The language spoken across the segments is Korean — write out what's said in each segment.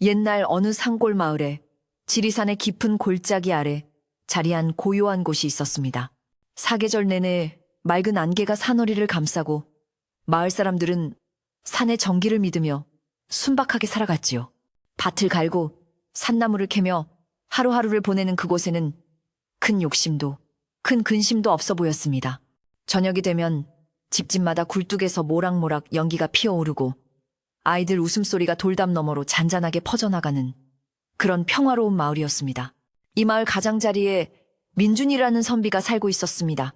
옛날 어느 산골 마을에 지리산의 깊은 골짜기 아래 자리한 고요한 곳이 있었습니다. 사계절 내내 맑은 안개가 산허리를 감싸고 마을 사람들은 산의 정기를 믿으며 순박하게 살아갔지요. 밭을 갈고 산나무를 캐며 하루하루를 보내는 그곳에는 큰 욕심도 큰 근심도 없어 보였습니다. 저녁이 되면 집집마다 굴뚝에서 모락모락 연기가 피어오르고 아이들 웃음소리가 돌담 너머로 잔잔하게 퍼져나가는 그런 평화로운 마을이었습니다. 이 마을 가장자리에 민준이라는 선비가 살고 있었습니다.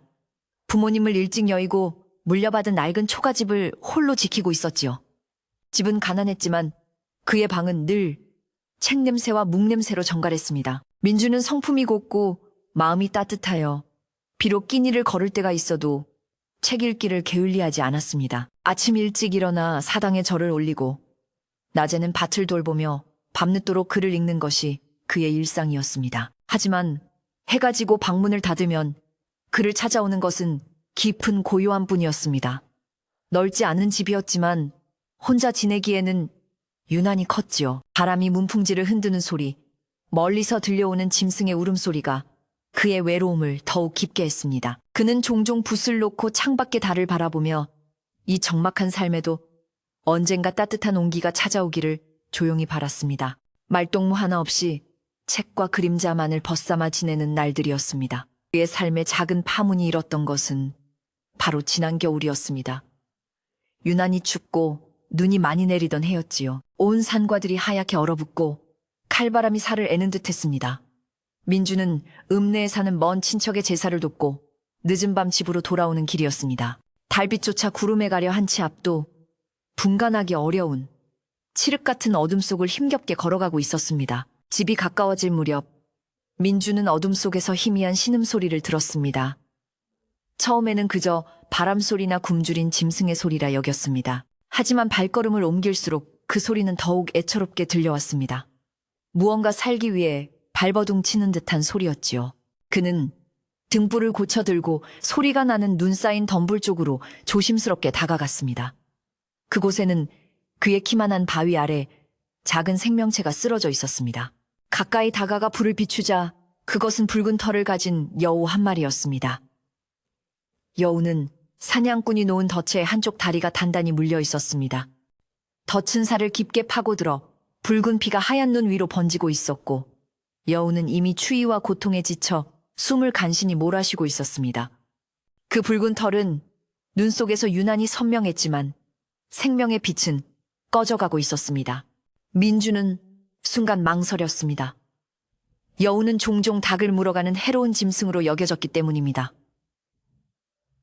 부모님을 일찍 여의고 물려받은 낡은 초가집을 홀로 지키고 있었지요. 집은 가난했지만 그의 방은 늘 책냄새와 묵냄새로 정갈했습니다. 민주는 성품이 곱고 마음이 따뜻하여 비록 끼니를 걸을 때가 있어도 책 읽기를 게을리하지 않았습니다. 아침 일찍 일어나 사당에 절을 올리고 낮에는 밭을 돌보며 밤늦도록 글을 읽는 것이 그의 일상이었습니다. 하지만 해가 지고 방문을 닫으면 그를 찾아오는 것은 깊은 고요한 뿐이었습니다. 넓지 않은 집이었지만 혼자 지내기에는 유난히 컸지요. 바람이 문풍지를 흔드는 소리, 멀리서 들려오는 짐승의 울음소리가 그의 외로움을 더욱 깊게 했습니다. 그는 종종 붓을 놓고 창밖의 달을 바라보며 이 적막한 삶에도 언젠가 따뜻한 온기가 찾아오기를 조용히 바랐습니다. 말동무 하나 없이 책과 그림자만을 벗삼아 지내는 날들이었습니다. 그의 삶에 작은 파문이 일었던 것은 바로 지난 겨울이었습니다. 유난히 춥고 눈이 많이 내리던 해였지요. 온 산과들이 하얗게 얼어붙고 칼바람이 살을 애는 듯했습니다. 민주는 읍내에 사는 먼 친척의 제사를 돕고 늦은 밤 집으로 돌아오는 길이었습니다. 달빛조차 구름에 가려 한치 앞도 분간하기 어려운 칠흑 같은 어둠 속을 힘겹게 걸어가고 있었습니다. 집이 가까워질 무렵 민주는 어둠 속에서 희미한 신음소리를 들었습니다. 처음에는 그저 바람소리나 굶주린 짐승의 소리라 여겼습니다. 하지만 발걸음을 옮길수록 그 소리는 더욱 애처롭게 들려왔습니다. 무언가 살기 위해 발버둥 치는 듯한 소리였지요. 그는 등불을 고쳐들고 소리가 나는 눈 쌓인 덤불 쪽으로 조심스럽게 다가갔습니다. 그곳에는 그의 키만한 바위 아래 작은 생명체가 쓰러져 있었습니다. 가까이 다가가 불을 비추자 그것은 붉은 털을 가진 여우 한 마리였습니다. 여우는 사냥꾼이 놓은 덫에 한쪽 다리가 단단히 물려 있었습니다. 덫은 살을 깊게 파고들어 붉은 피가 하얀 눈 위로 번지고 있었고 여우는 이미 추위와 고통에 지쳐 숨을 간신히 몰아쉬고 있었습니다. 그 붉은 털은 눈 속에서 유난히 선명했지만 생명의 빛은 꺼져가고 있었습니다. 민주는 순간 망설였습니다. 여우는 종종 닭을 물어가는 해로운 짐승으로 여겨졌기 때문입니다.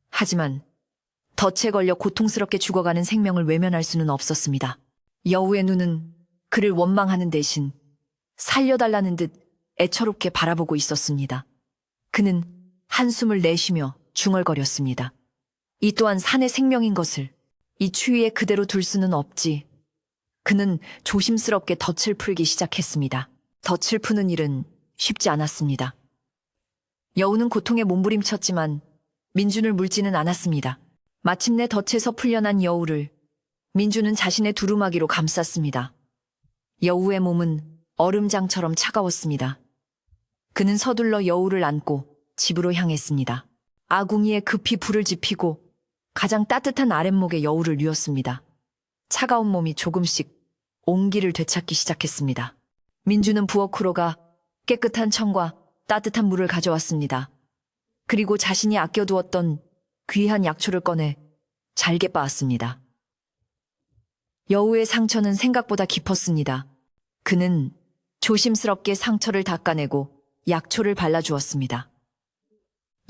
하지만 덫에 걸려 고통스럽게 죽어가는 생명을 외면할 수는 없었습니다. 여우의 눈은 그를 원망하는 대신 살려달라는 듯 애처롭게 바라보고 있었습니다. 그는 한숨을 내쉬며 중얼거렸습니다. 이 또한 산의 생명인 것을 이 추위에 그대로 둘 수는 없지. 그는 조심스럽게 덫을 풀기 시작했습니다. 덫을 푸는 일은 쉽지 않았습니다. 여우는 고통에 몸부림쳤지만 민준을 물지는 않았습니다. 마침내 덫에서 풀려난 여우를 민준은 자신의 두루마기로 감쌌습니다. 여우의 몸은 얼음장처럼 차가웠습니다. 그는 서둘러 여우를 안고 집으로 향했습니다. 아궁이에 급히 불을 지피고 가장 따뜻한 아랫목에 여우를 뉘었습니다. 차가운 몸이 조금씩 온기를 되찾기 시작했습니다. 민주는 부엌으로 가 깨끗한 청과 따뜻한 물을 가져왔습니다. 그리고 자신이 아껴두었던 귀한 약초를 꺼내 잘게 빻았습니다. 여우의 상처는 생각보다 깊었습니다. 그는 조심스럽게 상처를 닦아내고 약초를 발라주었습니다.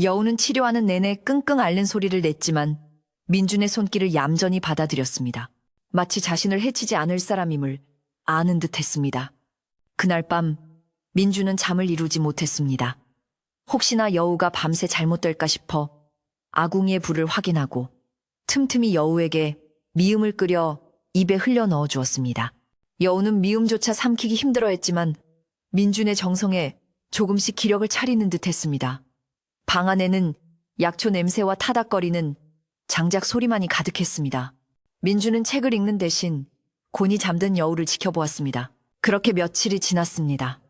여우는 치료하는 내내 끙끙 앓는 소리를 냈지만 민준의 손길을 얌전히 받아들였습니다. 마치 자신을 해치지 않을 사람임을 아는 듯 했습니다. 그날 밤 민준은 잠을 이루지 못했습니다. 혹시나 여우가 밤새 잘못될까 싶어 아궁이의 불을 확인하고 틈틈이 여우에게 미음을 끓여 입에 흘려 넣어 주었습니다. 여우는 미음조차 삼키기 힘들어했지만 민준의 정성에 조금씩 기력을 차리는 듯 했습니다. 방 안에는 약초 냄새와 타닥거리는 장작 소리만이 가득했습니다. 민주는 책을 읽는 대신 곤히 잠든 여우를 지켜보았습니다. 그렇게 며칠이 지났습니다.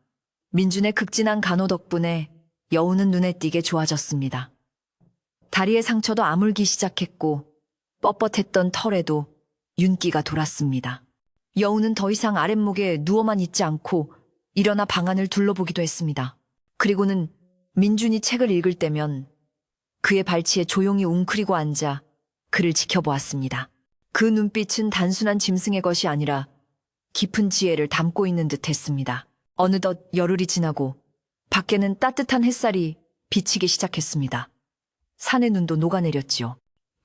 민준의 극진한 간호 덕분에 여우는 눈에 띄게 좋아졌습니다. 다리의 상처도 아물기 시작했고 뻣뻣했던 털에도 윤기가 돌았습니다. 여우는 더 이상 아랫목에 누워만 있지 않고 일어나 방안을 둘러보기도 했습니다. 그리고는 민준이 책을 읽을 때면 그의 발치에 조용히 웅크리고 앉아 그를 지켜보았습니다. 그 눈빛은 단순한 짐승의 것이 아니라 깊은 지혜를 담고 있는 듯 했습니다. 어느덧 열흘이 지나고 밖에는 따뜻한 햇살이 비치기 시작했습니다. 산의 눈도 녹아내렸지요.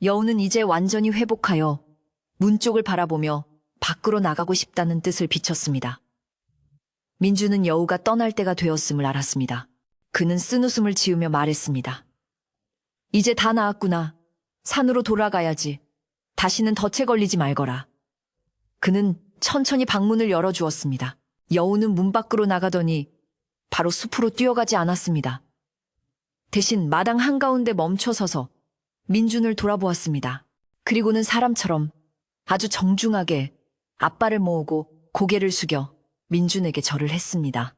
여우는 이제 완전히 회복하여 문 쪽을 바라보며 밖으로 나가고 싶다는 뜻을 비쳤습니다. 민주는 여우가 떠날 때가 되었음을 알았습니다. 그는 쓴웃음을 지으며 말했습니다. 이제 다 나았구나. 산으로 돌아가야지. 다시는 덫에 걸리지 말거라. 그는 천천히 방문을 열어주었습니다. 여우는 문 밖으로 나가더니 바로 숲으로 뛰어가지 않았습니다. 대신 마당 한가운데 멈춰서서 민준을 돌아보았습니다. 그리고는 사람처럼 아주 정중하게 앞발을 모으고 고개를 숙여 민준에게 절을 했습니다.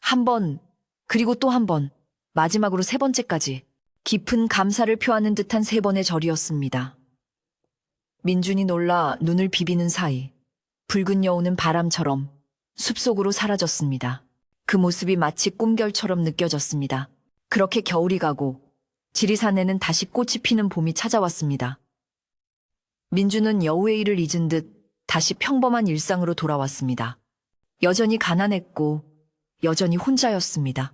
한 번, 그리고 또 한 번, 마지막으로 세 번째까지 깊은 감사를 표하는 듯한 세 번의 절이었습니다. 민준이 놀라 눈을 비비는 사이 붉은 여우는 바람처럼 숲속으로 사라졌습니다. 그 모습이 마치 꿈결처럼 느껴졌습니다. 그렇게 겨울이 가고 지리산에는 다시 꽃이 피는 봄이 찾아왔습니다. 민준은 여우의 일을 잊은 듯 다시 평범한 일상으로 돌아왔습니다. 여전히 가난했고 여전히 혼자였습니다.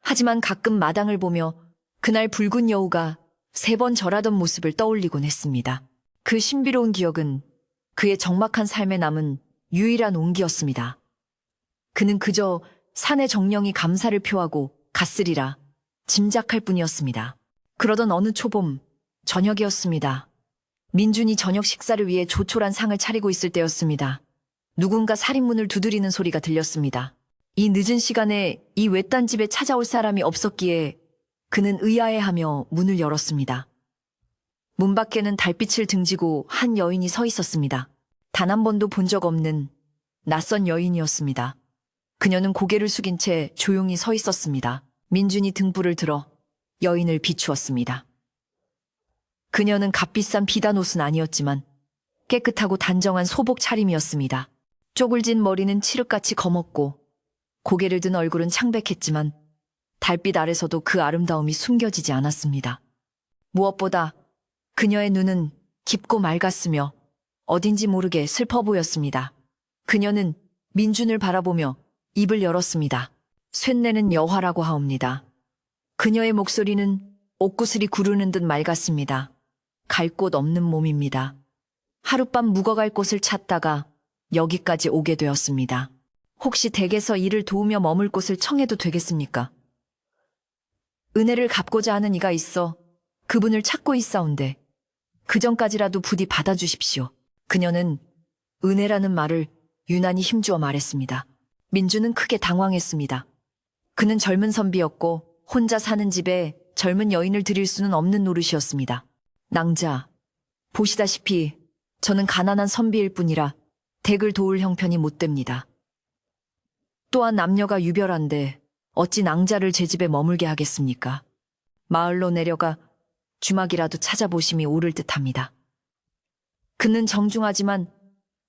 하지만 가끔 마당을 보며 그날 붉은 여우가 세 번 절하던 모습을 떠올리곤 했습니다. 그 신비로운 기억은 그의 적막한 삶에 남은 유일한 온기였습니다. 그는 그저 산의 정령이 감사를 표하고 갔으리라 짐작할 뿐이었습니다. 그러던 어느 초봄 저녁이었습니다. 민준이 저녁 식사를 위해 조촐한 상을 차리고 있을 때였습니다. 누군가 살인문을 두드리는 소리가 들렸습니다. 이 늦은 시간에 이 외딴 집에 찾아올 사람이 없었기에 그는 의아해하며 문을 열었습니다. 문 밖에는 달빛을 등지고 한 여인이 서 있었습니다. 단 한 번도 본 적 없는 낯선 여인이었습니다. 그녀는 고개를 숙인 채 조용히 서 있었습니다. 민준이 등불을 들어 여인을 비추었습니다. 그녀는 값비싼 비단 옷은 아니었지만 깨끗하고 단정한 소복 차림이었습니다. 쪼글진 머리는 칠흑같이 검었고 고개를 든 얼굴은 창백했지만 달빛 아래서도 그 아름다움이 숨겨지지 않았습니다. 무엇보다 그녀의 눈은 깊고 맑았으며 어딘지 모르게 슬퍼 보였습니다. 그녀는 민준을 바라보며 입을 열었습니다. 쇳내는 여화라고 하옵니다. 그녀의 목소리는 옥구슬이 구르는 듯 맑았습니다. 갈 곳 없는 몸입니다. 하룻밤 묵어갈 곳을 찾다가 여기까지 오게 되었습니다. 혹시 댁에서 일을 도우며 머물 곳을 청해도 되겠습니까? 은혜를 갚고자 하는 이가 있어 그분을 찾고 있사온데 그전까지라도 부디 받아주십시오. 그녀는 은혜라는 말을 유난히 힘주어 말했습니다. 민주는 크게 당황했습니다. 그는 젊은 선비였고 혼자 사는 집에 젊은 여인을 들일 수는 없는 노릇이었습니다. 낭자, 보시다시피 저는 가난한 선비일 뿐이라 댁을 도울 형편이 못 됩니다. 또한 남녀가 유별한데 어찌 낭자를 제 집에 머물게 하겠습니까? 마을로 내려가 주막이라도 찾아보심이 옳을 듯합니다. 그는 정중하지만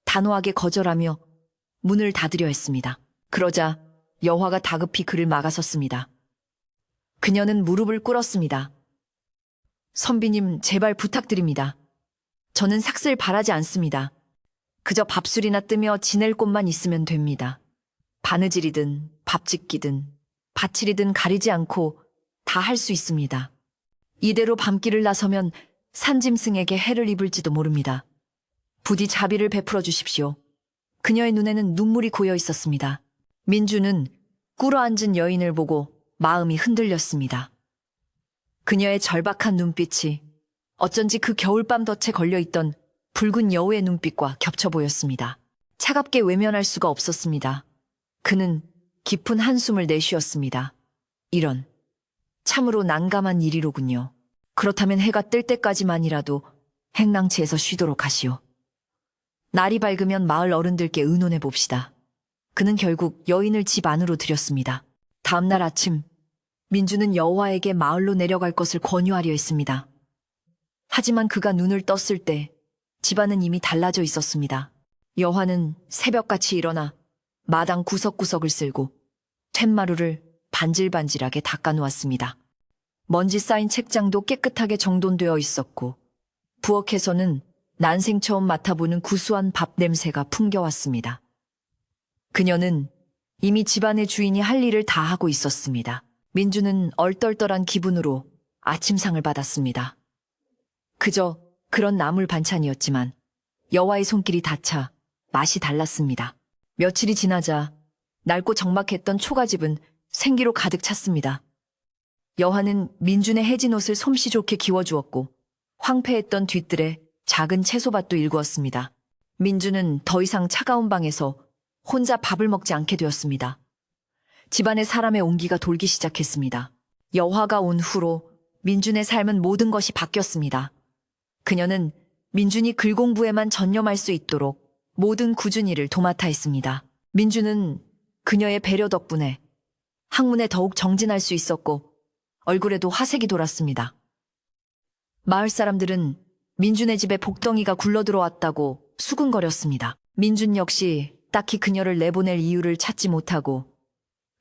단호하게 거절하며 문을 닫으려 했습니다. 그러자 여화가 다급히 그를 막아섰습니다. 그녀는 무릎을 꿇었습니다. 선비님, 제발 부탁드립니다. 저는 삭슬 바라지 않습니다. 그저 밥술이나 뜨며 지낼 곳만 있으면 됩니다. 바느질이든 밥 짓기든 밭일이든 가리지 않고 다 할 수 있습니다. 이대로 밤길을 나서면 산짐승에게 해를 입을지도 모릅니다. 부디 자비를 베풀어 주십시오. 그녀의 눈에는 눈물이 고여 있었습니다. 민주는 꿇어앉은 여인을 보고 마음이 흔들렸습니다. 그녀의 절박한 눈빛이 어쩐지 그 겨울밤 덫에 걸려있던 붉은 여우의 눈빛과 겹쳐 보였습니다. 차갑게 외면할 수가 없었습니다. 그는 깊은 한숨을 내쉬었습니다. 이런, 참으로 난감한 일이로군요. 그렇다면 해가 뜰 때까지만이라도 행랑치에서 쉬도록 하시오. 날이 밝으면 마을 어른들께 의논해 봅시다. 그는 결국 여인을 집 안으로 들였습니다. 다음 날 아침, 민주는 여호와에게 마을로 내려갈 것을 권유하려 했습니다. 하지만 그가 눈을 떴을 때 집안은 이미 달라져 있었습니다. 여호와는 새벽같이 일어나 마당 구석구석을 쓸고 툇마루를 반질반질하게 닦아놓았습니다. 먼지 쌓인 책장도 깨끗하게 정돈되어 있었고 부엌에서는 난생 처음 맡아보는 구수한 밥 냄새가 풍겨왔습니다. 그녀는 이미 집안의 주인이 할 일을 다 하고 있었습니다. 민주는 얼떨떨한 기분으로 아침상을 받았습니다. 그저 그런 나물 반찬이었지만 여호와의 손길이 닿자 맛이 달랐습니다. 며칠이 지나자 낡고 적막했던 초가집은 생기로 가득 찼습니다. 여호와는 민준의 해진 옷을 솜씨 좋게 기워주었고 황폐했던 뒤뜰에 작은 채소밭도 일구었습니다. 민주는 더 이상 차가운 방에서 혼자 밥을 먹지 않게 되었습니다. 집안에 사람의 온기가 돌기 시작했습니다. 여호와가 온 후로 민준의 삶은 모든 것이 바뀌었습니다. 그녀는 민준이 글 공부에만 전념할 수 있도록 모든 굳은 일을 도맡아 했습니다. 민준은 그녀의 배려 덕분에 학문에 더욱 정진할 수 있었고 얼굴에도 화색이 돌았습니다. 마을 사람들은 민준의 집에 복덩이가 굴러들어왔다고 수군거렸습니다. 민준 역시 딱히 그녀를 내보낼 이유를 찾지 못하고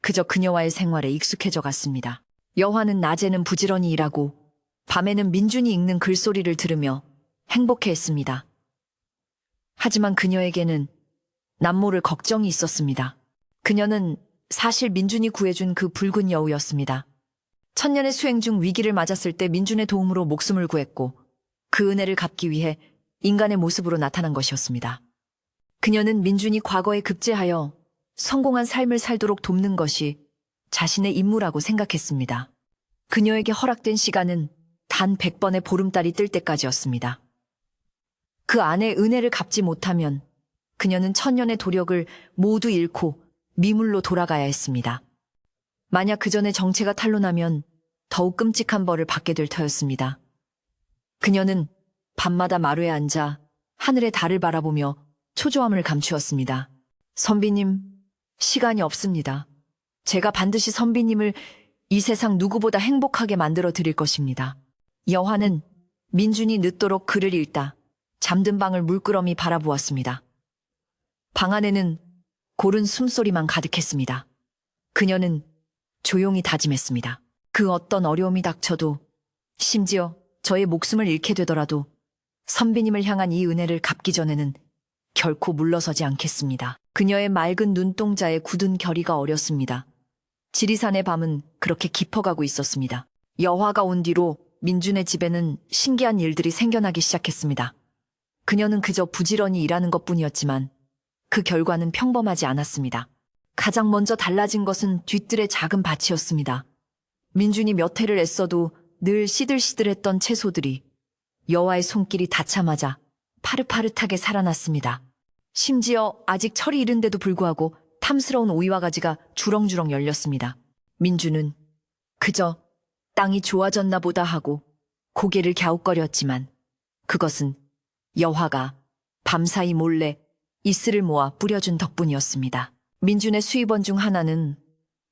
그저 그녀와의 생활에 익숙해져 갔습니다. 여호와는 낮에는 부지런히 일하고 밤에는 민준이 읽는 글소리를 들으며 행복해했습니다. 하지만 그녀에게는 남모를 걱정이 있었습니다. 그녀는 사실 민준이 구해준 그 붉은 여우였습니다. 천년의 수행 중 위기를 맞았을 때 민준의 도움으로 목숨을 구했고 그 은혜를 갚기 위해 인간의 모습으로 나타난 것이었습니다. 그녀는 민준이 과거에 급제하여 성공한 삶을 살도록 돕는 것이 자신의 임무라고 생각했습니다. 그녀에게 허락된 시간은 단 100번의 보름달이 뜰 때까지였습니다. 그 안에 은혜를 갚지 못하면 그녀는 천년의 도력을 모두 잃고 미물로 돌아가야 했습니다. 만약 그 전에 정체가 탄로나면 더욱 끔찍한 벌을 받게 될 터였습니다. 그녀는 밤마다 마루에 앉아 하늘의 달을 바라보며 초조함을 감추었습니다. 선비님, 시간이 없습니다. 제가 반드시 선비님을 이 세상 누구보다 행복하게 만들어 드릴 것입니다. 여호와는 민준이 늦도록 글을 읽다 잠든 방을 물끄러미 바라보았습니다. 방 안에는 고른 숨소리만 가득했습니다. 그녀는 조용히 다짐했습니다. 그 어떤 어려움이 닥쳐도 심지어 저의 목숨을 잃게 되더라도 선비님을 향한 이 은혜를 갚기 전에는 결코 물러서지 않겠습니다. 그녀의 맑은 눈동자에 굳은 결의가 어렸습니다. 지리산의 밤은 그렇게 깊어가고 있었습니다. 여호와가 온 뒤로 민준의 집에는 신기한 일들이 생겨나기 시작했습니다. 그녀는 그저 부지런히 일하는 것뿐이었지만 그 결과는 평범하지 않았습니다. 가장 먼저 달라진 것은 뒤뜰의 작은 밭이었습니다. 민준이 몇 해를 애써도 늘 시들시들했던 채소들이 여호와의 손길이 닿자마자 파릇파릇하게 살아났습니다. 심지어 아직 철이 이른데도 불구하고 탐스러운 오이와 가지가 주렁주렁 열렸습니다. 민준은 그저 땅이 좋아졌나 보다 하고 고개를 갸웃거렸지만 그것은 여호와가 밤사이 몰래 이슬을 모아 뿌려준 덕분이었습니다. 민준의 수입원 중 하나는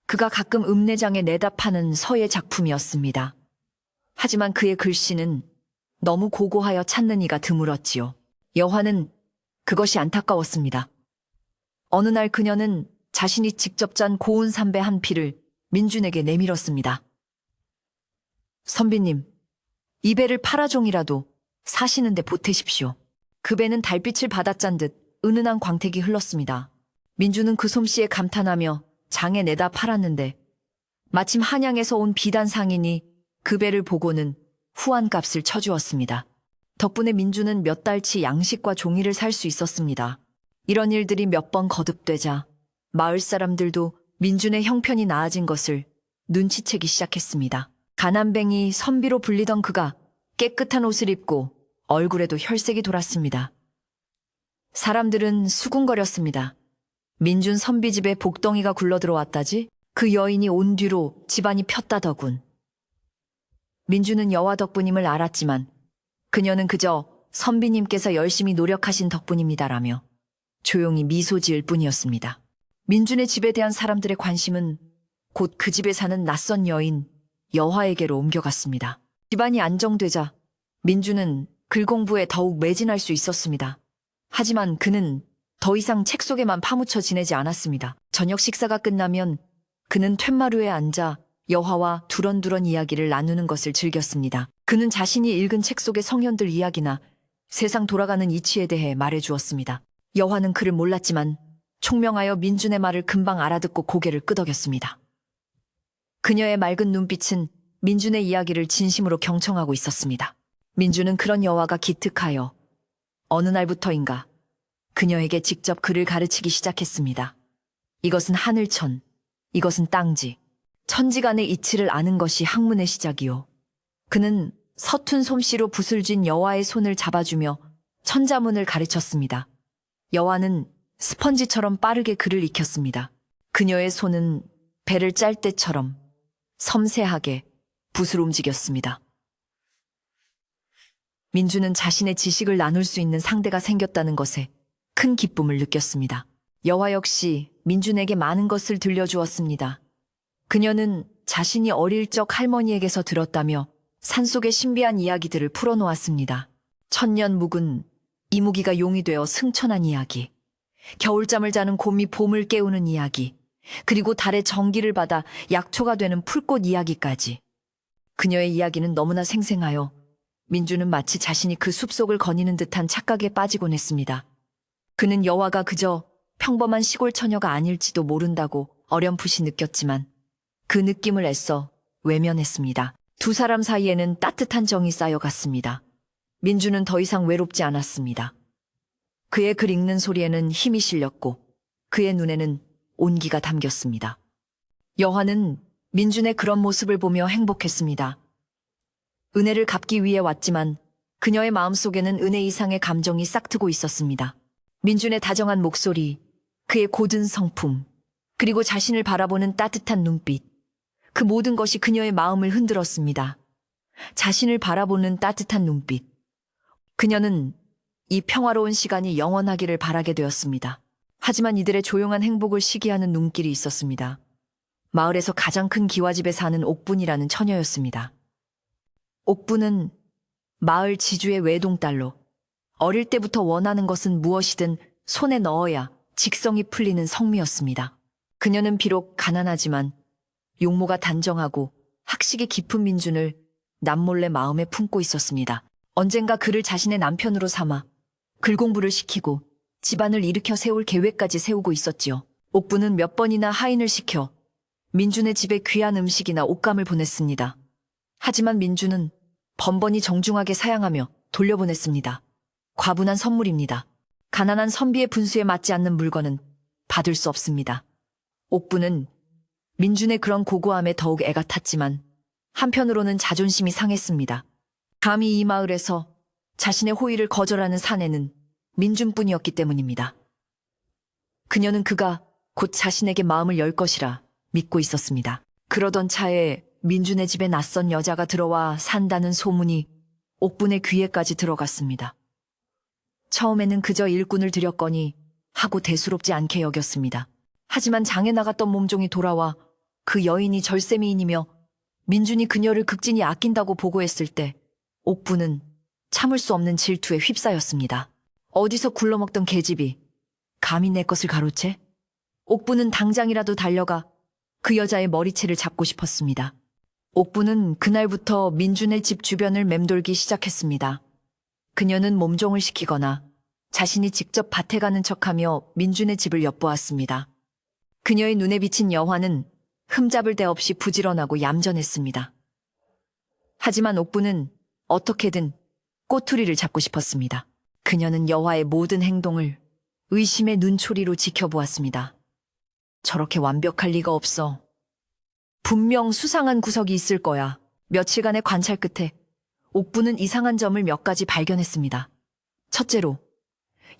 그가 가끔 읍내장에 내다 파는 서예 작품이었습니다. 하지만 그의 글씨는 너무 고고하여 찾는 이가 드물었지요. 여호와는 그것이 안타까웠습니다. 어느 날 그녀는 자신이 직접 짠 고운 삼배 한 피를 민준에게 내밀었습니다. 선비님, 이 배를 팔아종이라도 사시는데 보태십시오. 그 배는 달빛을 받아짠 듯 은은한 광택이 흘렀습니다. 민준은 그 솜씨에 감탄하며 장에 내다 팔았는데 마침 한양에서 온 비단 상인이 그 배를 보고는 후한 값을 쳐주었습니다. 덕분에 민준은 몇 달치 양식과 종이를 살 수 있었습니다. 이런 일들이 몇 번 거듭되자 마을 사람들도 민준의 형편이 나아진 것을 눈치채기 시작했습니다. 가난뱅이 선비로 불리던 그가 깨끗한 옷을 입고 얼굴에도 혈색이 돌았습니다. 사람들은 수군거렸습니다. 민준 선비 집에 복덩이가 굴러들어왔다지? 그 여인이 온 뒤로 집안이 폈다더군. 민준은 여호와 덕분임을 알았지만 그녀는 그저 선비님께서 열심히 노력하신 덕분입니다라며 조용히 미소 지을 뿐이었습니다. 민준의 집에 대한 사람들의 관심은 곧 그 집에 사는 낯선 여인 여화에게로 옮겨갔습니다. 집안이 안정되자 민준은 글 공부에 더욱 매진할 수 있었습니다. 하지만 그는 더 이상 책 속에만 파묻혀 지내지 않았습니다. 저녁 식사가 끝나면 그는 툇마루에 앉아 여화와 두런두런 이야기를 나누는 것을 즐겼습니다. 그는 자신이 읽은 책 속의 성현들 이야기나 세상 돌아가는 이치에 대해 말해주었습니다. 여화는 그를 몰랐지만 총명하여 민준의 말을 금방 알아듣고 고개를 끄덕였습니다. 그녀의 맑은 눈빛은 민준의 이야기를 진심으로 경청하고 있었습니다. 민준은 그런 여화가 기특하여 어느 날부터인가 그녀에게 직접 글을 가르치기 시작했습니다. 이것은 하늘천, 이것은 땅지, 천지간의 이치를 아는 것이 학문의 시작이요. 그는 서툰 솜씨로 붓을 쥔 여화의 손을 잡아주며 천자문을 가르쳤습니다. 여화는 스펀지처럼 빠르게 글을 익혔습니다. 그녀의 손은 배를 짤 때처럼 섬세하게 붓을 움직였습니다. 민준은 자신의 지식을 나눌 수 있는 상대가 생겼다는 것에 큰 기쁨을 느꼈습니다. 여화 역시 민준에게 많은 것을 들려주었습니다. 그녀는 자신이 어릴 적 할머니에게서 들었다며 산속의 신비한 이야기들을 풀어놓았습니다. 천년 묵은 이무기가 용이 되어 승천한 이야기, 겨울잠을 자는 곰이 봄을 깨우는 이야기, 그리고 달의 전기를 받아 약초가 되는 풀꽃 이야기까지. 그녀의 이야기는 너무나 생생하여 민준은 마치 자신이 그 숲속을 거니는 듯한 착각에 빠지곤 했습니다. 그는 여화가 그저 평범한 시골 처녀가 아닐지도 모른다고 어렴풋이 느꼈지만 그 느낌을 애써 외면했습니다. 두 사람 사이에는 따뜻한 정이 쌓여갔습니다. 민준은 더 이상 외롭지 않았습니다. 그의 글 읽는 소리에는 힘이 실렸고 그의 눈에는 온기가 담겼습니다. 여화는 민준의 그런 모습을 보며 행복했습니다. 은혜를 갚기 위해 왔지만 그녀의 마음속에는 은혜 이상의 감정이 싹트고 있었습니다. 민준의 다정한 목소리, 그의 고든 성품, 그리고 자신을 바라보는 따뜻한 눈빛, 그 모든 것이 그녀의 마음을 흔들었습니다. 자신을 바라보는 따뜻한 눈빛. 그녀는 이 평화로운 시간이 영원하기를 바라게 되었습니다. 하지만 이들의 조용한 행복을 시기하는 눈길이 있었습니다. 마을에서 가장 큰 기와집에 사는 옥분이라는 처녀였습니다. 옥분은 마을 지주의 외동딸로 어릴 때부터 원하는 것은 무엇이든 손에 넣어야 직성이 풀리는 성미였습니다. 그녀는 비록 가난하지만 용모가 단정하고 학식이 깊은 민준을 남몰래 마음에 품고 있었습니다. 언젠가 그를 자신의 남편으로 삼아 글 공부를 시키고 집안을 일으켜 세울 계획까지 세우고 있었지요. 옥부는 몇 번이나 하인을 시켜 민준의 집에 귀한 음식이나 옷감을 보냈습니다. 하지만 민준은 번번이 정중하게 사양하며 돌려보냈습니다. 과분한 선물입니다. 가난한 선비의 분수에 맞지 않는 물건은 받을 수 없습니다. 옥부는 민준의 그런 고고함에 더욱 애가 탔지만 한편으로는 자존심이 상했습니다. 감히 이 마을에서 자신의 호의를 거절하는 사내는 민준뿐이었기 때문입니다. 그녀는 그가 곧 자신에게 마음을 열 것이라 믿고 있었습니다. 그러던 차에 민준의 집에 낯선 여자가 들어와 산다는 소문이 옥분의 귀에까지 들어갔습니다. 처음에는 그저 일꾼을 들였거니 하고 대수롭지 않게 여겼습니다. 하지만 장에 나갔던 몸종이 돌아와 그 여인이 절세미인이며 민준이 그녀를 극진히 아낀다고 보고했을 때 옥부는 참을 수 없는 질투에 휩싸였습니다. 어디서 굴러먹던 계집이 감히 내 것을 가로채? 옥부는 당장이라도 달려가 그 여자의 머리채를 잡고 싶었습니다. 옥부는 그날부터 민준의 집 주변을 맴돌기 시작했습니다. 그녀는 몸종을 시키거나 자신이 직접 밭에 가는 척하며 민준의 집을 엿보았습니다. 그녀의 눈에 비친 여화는 흠잡을 데 없이 부지런하고 얌전했습니다. 하지만 옥부는 어떻게든 꼬투리를 잡고 싶었습니다. 그녀는 여화의 모든 행동을 의심의 눈초리로 지켜보았습니다. 저렇게 완벽할 리가 없어. 분명 수상한 구석이 있을 거야. 며칠간의 관찰 끝에 옥부는 이상한 점을 몇 가지 발견했습니다. 첫째로,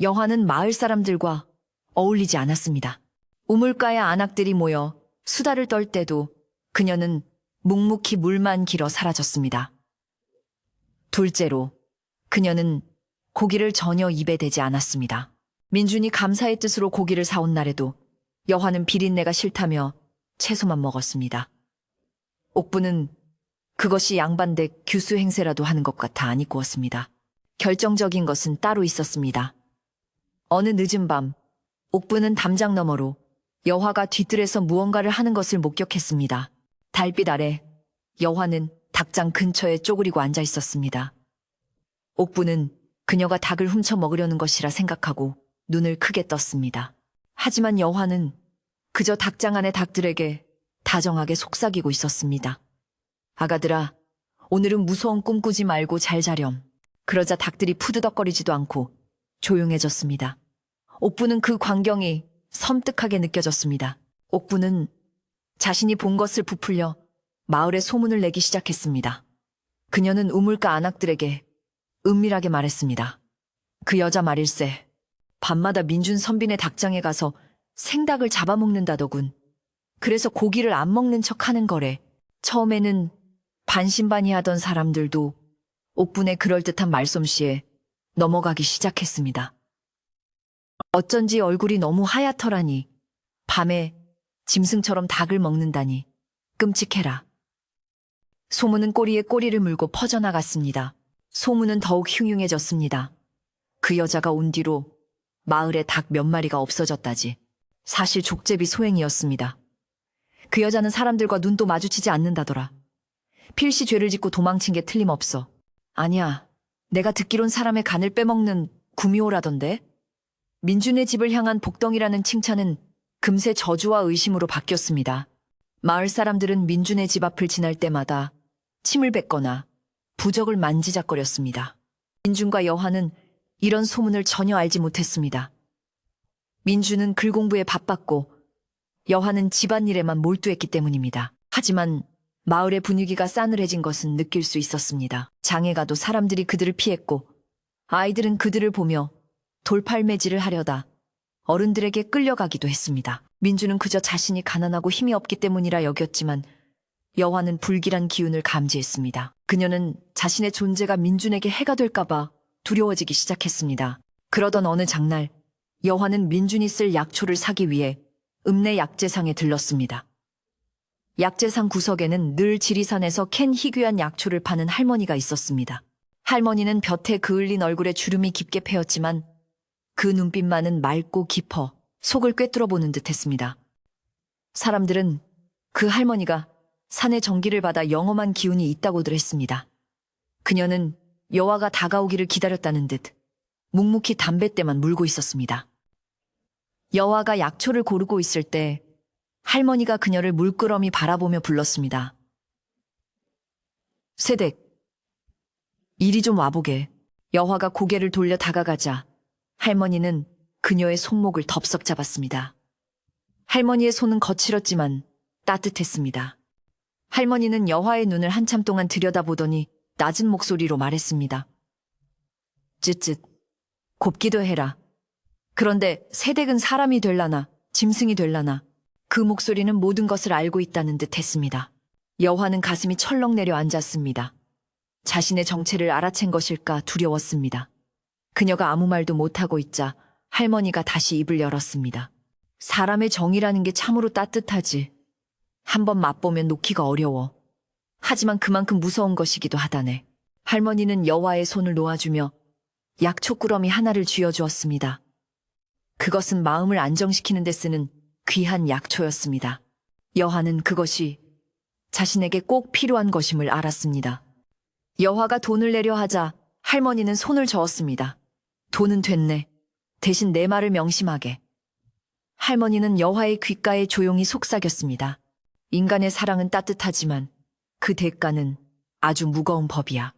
여화는 마을 사람들과 어울리지 않았습니다. 우물가에 안악들이 모여 수다를 떨 때도 그녀는 묵묵히 물만 길어 사라졌습니다. 둘째로, 그녀는 고기를 전혀 입에 대지 않았습니다. 민준이 감사의 뜻으로 고기를 사온 날에도 여화는 비린내가 싫다며 채소만 먹었습니다. 옥부는 그것이 양반대 규수 행세라도 하는 것 같아 안 입구었습니다. 결정적인 것은 따로 있었습니다. 어느 늦은 밤, 옥부는 담장 너머로 여화가 뒤뜰에서 무언가를 하는 것을 목격했습니다. 달빛 아래 여화는 닭장 근처에 쪼그리고 앉아 있었습니다. 옥부는 그녀가 닭을 훔쳐 먹으려는 것이라 생각하고 눈을 크게 떴습니다. 하지만 여화는 그저 닭장 안의 닭들에게 다정하게 속삭이고 있었습니다. 아가들아, 오늘은 무서운 꿈 꾸지 말고 잘 자렴. 그러자 닭들이 푸드덕거리지도 않고 조용해졌습니다. 옥부는 그 광경이 섬뜩하게 느껴졌습니다. 옥부는 자신이 본 것을 부풀려 마을에 소문을 내기 시작했습니다. 그녀는 우물가 안악들에게 은밀하게 말했습니다. 그 여자 말일세, 밤마다 민준 선빈의 닭장에 가서 생닭을 잡아먹는다더군. 그래서 고기를 안 먹는 척 하는 거래. 처음에는 반신반의하던 사람들도 옥분의 그럴듯한 말솜씨에 넘어가기 시작했습니다. 어쩐지 얼굴이 너무 하얗더라니. 밤에 짐승처럼 닭을 먹는다니. 끔찍해라. 소문은 꼬리에 꼬리를 물고 퍼져나갔습니다. 소문은 더욱 흉흉해졌습니다. 그 여자가 온 뒤로 마을에 닭 몇 마리가 없어졌다지. 사실 족제비 소행이었습니다. 그 여자는 사람들과 눈도 마주치지 않는다더라. 필시 죄를 짓고 도망친 게 틀림없어. 아니야, 내가 듣기론 사람의 간을 빼먹는 구미호라던데? 민준의 집을 향한 복덩이라는 칭찬은 금세 저주와 의심으로 바뀌었습니다. 마을 사람들은 민준의 집 앞을 지날 때마다 침을 뱉거나 부적을 만지작거렸습니다. 민준과 여화는 이런 소문을 전혀 알지 못했습니다. 민준은 글 공부에 바빴고 여화는 집안일에만 몰두했기 때문입니다. 하지만 마을의 분위기가 싸늘해진 것은 느낄 수 있었습니다. 장에 가도 사람들이 그들을 피했고 아이들은 그들을 보며 돌팔매질을 하려다 어른들에게 끌려가기도 했습니다. 민주는 그저 자신이 가난하고 힘이 없기 때문이라 여겼지만 여화는 불길한 기운을 감지했습니다. 그녀는 자신의 존재가 민준에게 해가 될까봐 두려워지기 시작했습니다. 그러던 어느 장날 여화는 민준이 쓸 약초를 사기 위해 읍내 약재상에 들렀습니다. 약재상 구석에는 늘 지리산에서 캔 희귀한 약초를 파는 할머니가 있었습니다. 할머니는 볕에 그을린 얼굴에 주름이 깊게 패였지만 그 눈빛만은 맑고 깊어 속을 꿰뚫어 보는 듯했습니다. 사람들은 그 할머니가 산의 정기를 받아 영험한 기운이 있다고들 했습니다. 그녀는 여화가 다가오기를 기다렸다는 듯 묵묵히 담뱃대만 물고 있었습니다. 여화가 약초를 고르고 있을 때 할머니가 그녀를 물끄러미 바라보며 불렀습니다. 새댁, 이리 좀 와보게. 여화가 고개를 돌려 다가가자 할머니는 그녀의 손목을 덥석 잡았습니다. 할머니의 손은 거칠었지만 따뜻했습니다. 할머니는 여화의 눈을 한참 동안 들여다보더니 낮은 목소리로 말했습니다. 쯧쯧, 곱기도 해라. 그런데 새댁은 사람이 될라나 짐승이 될라나. 그 목소리는 모든 것을 알고 있다는 듯 했습니다. 여화는 가슴이 철렁 내려앉았습니다. 자신의 정체를 알아챈 것일까 두려웠습니다. 그녀가 아무 말도 못하고 있자 할머니가 다시 입을 열었습니다. 사람의 정이라는 게 참으로 따뜻하지. 한번 맛보면 놓기가 어려워. 하지만 그만큼 무서운 것이기도 하다네. 할머니는 여화의 손을 놓아주며 약초꾸러미 하나를 쥐어주었습니다. 그것은 마음을 안정시키는 데 쓰는 귀한 약초였습니다. 여화는 그것이 자신에게 꼭 필요한 것임을 알았습니다. 여화가 돈을 내려 하자 할머니는 손을 저었습니다. 돈은 됐네. 대신 내 말을 명심하게. 할머니는 여화의 귓가에 조용히 속삭였습니다. 인간의 사랑은 따뜻하지만 그 대가는 아주 무거운 법이야.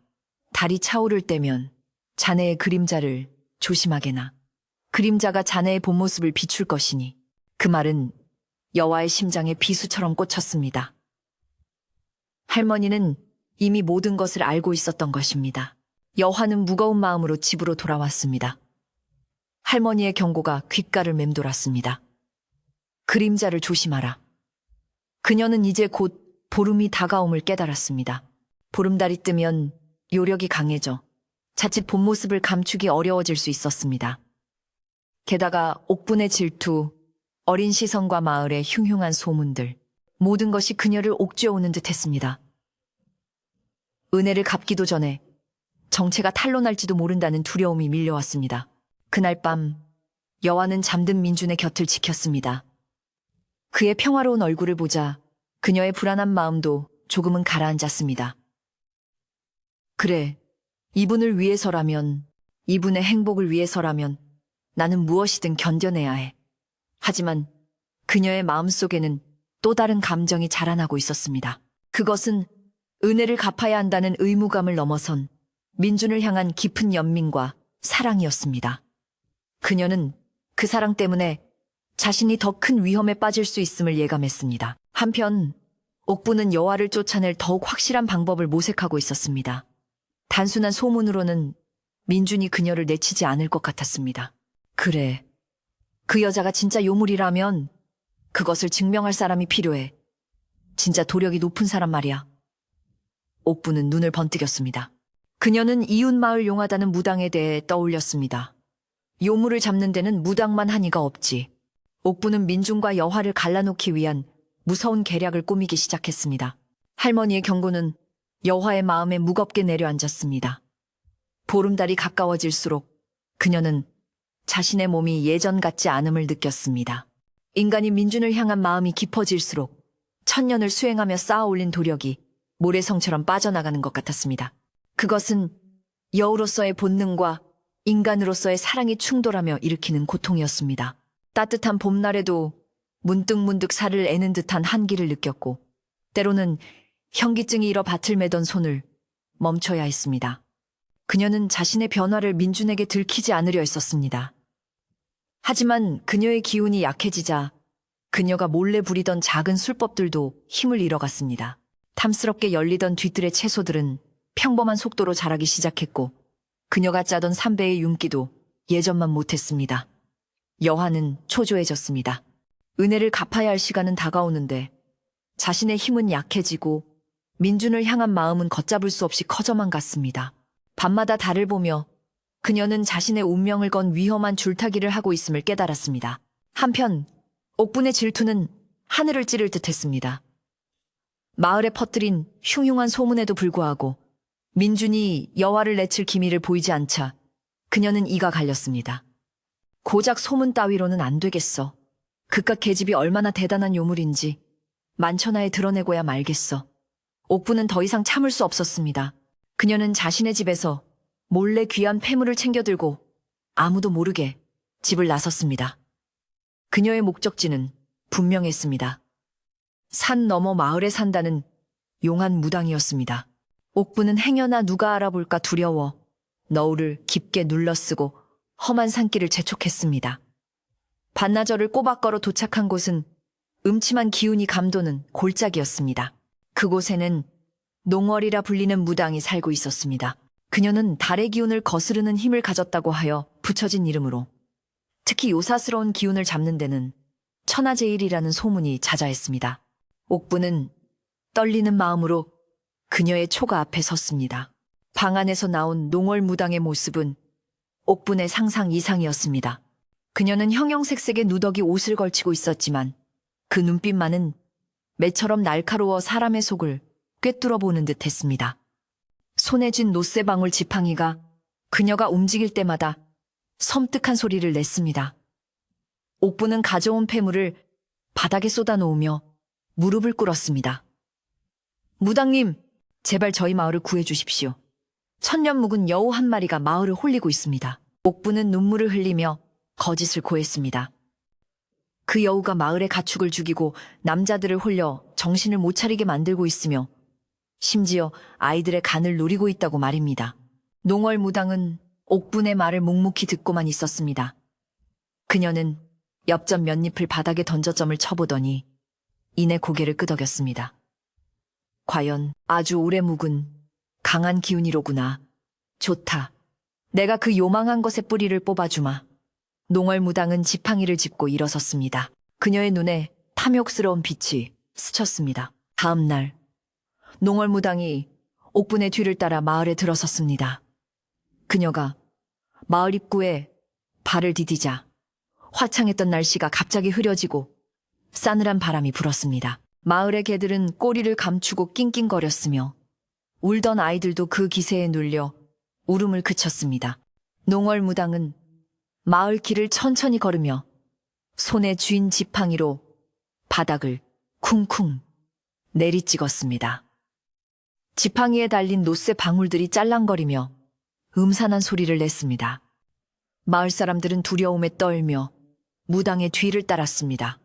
달이 차오를 때면 자네의 그림자를 조심하게나. 그림자가 자네의 본 모습을 비출 것이니. 그 말은 여화의 심장에 비수처럼 꽂혔습니다. 할머니는 이미 모든 것을 알고 있었던 것입니다. 여화는 무거운 마음으로 집으로 돌아왔습니다. 할머니의 경고가 귓가를 맴돌았습니다. 그림자를 조심하라. 그녀는 이제 곧 보름이 다가옴을 깨달았습니다. 보름달이 뜨면 요력이 강해져 자칫 본 모습을 감추기 어려워질 수 있었습니다. 게다가 옥분의 질투, 어린 시선과 마을의 흉흉한 소문들, 모든 것이 그녀를 옥죄어오는 듯했습니다. 은혜를 갚기도 전에 정체가 탄로날지도 모른다는 두려움이 밀려왔습니다. 그날 밤 여와는 잠든 민준의 곁을 지켰습니다. 그의 평화로운 얼굴을 보자 그녀의 불안한 마음도 조금은 가라앉았습니다. 그래, 이분을 위해서라면, 이분의 행복을 위해서라면 나는 무엇이든 견뎌내야 해. 하지만 그녀의 마음속에는 또 다른 감정이 자라나고 있었습니다. 그것은 은혜를 갚아야 한다는 의무감을 넘어선 민준을 향한 깊은 연민과 사랑이었습니다. 그녀는 그 사랑 때문에 자신이 더 큰 위험에 빠질 수 있음을 예감했습니다. 한편 옥부는 여와를 쫓아낼 더욱 확실한 방법을 모색하고 있었습니다. 단순한 소문으로는 민준이 그녀를 내치지 않을 것 같았습니다. 그래, 그 여자가 진짜 요물이라면 그것을 증명할 사람이 필요해. 진짜 도력이 높은 사람 말이야. 옥부는 눈을 번뜩였습니다. 그녀는 이웃마을 용하다는 무당에 대해 떠올렸습니다. 요물을 잡는 데는 무당만 한 이가 없지. 옥부는 민준과 여화를 갈라놓기 위한 무서운 계략을 꾸미기 시작했습니다. 할머니의 경고는 여화의 마음에 무겁게 내려앉았습니다. 보름달이 가까워질수록 그녀는 자신의 몸이 예전 같지 않음을 느꼈습니다. 인간이 민준을 향한 마음이 깊어질수록 천년을 수행하며 쌓아올린 도력이 모래성처럼 빠져나가는 것 같았습니다. 그것은 여우로서의 본능과 인간으로서의 사랑이 충돌하며 일으키는 고통이었습니다. 따뜻한 봄날에도 문득문득 살을 애는 듯한 한기를 느꼈고 때로는 현기증이 일어 밭을 매던 손을 멈춰야 했습니다. 그녀는 자신의 변화를 민준에게 들키지 않으려 했었습니다. 하지만 그녀의 기운이 약해지자 그녀가 몰래 부리던 작은 술법들도 힘을 잃어갔습니다. 탐스럽게 열리던 뒤뜰의 채소들은 평범한 속도로 자라기 시작했고 그녀가 짜던 삼배의 윤기도 예전만 못했습니다. 여화는 초조해졌습니다. 은혜를 갚아야 할 시간은 다가오는데 자신의 힘은 약해지고 민준을 향한 마음은 걷잡을 수 없이 커져만 갔습니다. 밤마다 달을 보며 그녀는 자신의 운명을 건 위험한 줄타기를 하고 있음을 깨달았습니다. 한편 옥분의 질투는 하늘을 찌를 듯했습니다. 마을에 퍼뜨린 흉흉한 소문에도 불구하고 민준이 여화를 내칠 기미를 보이지 않자 그녀는 이가 갈렸습니다. 고작 소문 따위로는 안 되겠어. 그깟 계집이 얼마나 대단한 요물인지 만천하에 드러내고야 말겠어. 옥부는 더 이상 참을 수 없었습니다. 그녀는 자신의 집에서 몰래 귀한 폐물을 챙겨들고 아무도 모르게 집을 나섰습니다. 그녀의 목적지는 분명했습니다. 산 너머 마을에 산다는 용한 무당이었습니다. 옥부는 행여나 누가 알아볼까 두려워 너울을 깊게 눌러쓰고 험한 산길을 재촉했습니다. 반나절을 꼬박 걸어 도착한 곳은 음침한 기운이 감도는 골짜기였습니다. 그곳에는 농월이라 불리는 무당이 살고 있었습니다. 그녀는 달의 기운을 거스르는 힘을 가졌다고 하여 붙여진 이름으로 특히 요사스러운 기운을 잡는 데는 천하제일이라는 소문이 자자했습니다. 옥부는 떨리는 마음으로 그녀의 초가 앞에 섰습니다. 방 안에서 나온 농월 무당의 모습은 옥분의 상상 이상이었습니다. 그녀는 형형색색의 누더기 옷을 걸치고 있었지만 그 눈빛만은 매처럼 날카로워 사람의 속을 꿰뚫어 보는 듯 했습니다. 손에 쥔 노쇠방울 지팡이가 그녀가 움직일 때마다 섬뜩한 소리를 냈습니다. 옥부는 가져온 폐물을 바닥에 쏟아놓으며 무릎을 꿇었습니다. 무당님, 제발 저희 마을을 구해주십시오. 천년 묵은 여우 한 마리가 마을을 홀리고 있습니다. 옥부는 눈물을 흘리며 거짓을 고했습니다. 그 여우가 마을의 가축을 죽이고 남자들을 홀려 정신을 못 차리게 만들고 있으며 심지어 아이들의 간을 노리고 있다고 말입니다. 농월 무당은 옥분의 말을 묵묵히 듣고만 있었습니다. 그녀는 엽전 몇 잎을 바닥에 던져 점을 쳐보더니 이내 고개를 끄덕였습니다. 과연 아주 오래 묵은 강한 기운이로구나. 좋다. 내가 그 요망한 것의 뿌리를 뽑아주마. 농월 무당은 지팡이를 짚고 일어섰습니다. 그녀의 눈에 탐욕스러운 빛이 스쳤습니다. 다음 날 농월 무당이 옥분의 뒤를 따라 마을에 들어섰습니다. 그녀가 마을 입구에 발을 디디자 화창했던 날씨가 갑자기 흐려지고 싸늘한 바람이 불었습니다. 마을의 개들은 꼬리를 감추고 낑낑거렸으며 울던 아이들도 그 기세에 눌려 울음을 그쳤습니다. 농월무당은 마을 길을 천천히 걸으며 손에 쥔 지팡이로 바닥을 쿵쿵 내리찍었습니다. 지팡이에 달린 노쇠 방울들이 짤랑거리며 음산한 소리를 냈습니다. 마을 사람들은 두려움에 떨며 무당의 뒤를 따랐습니다.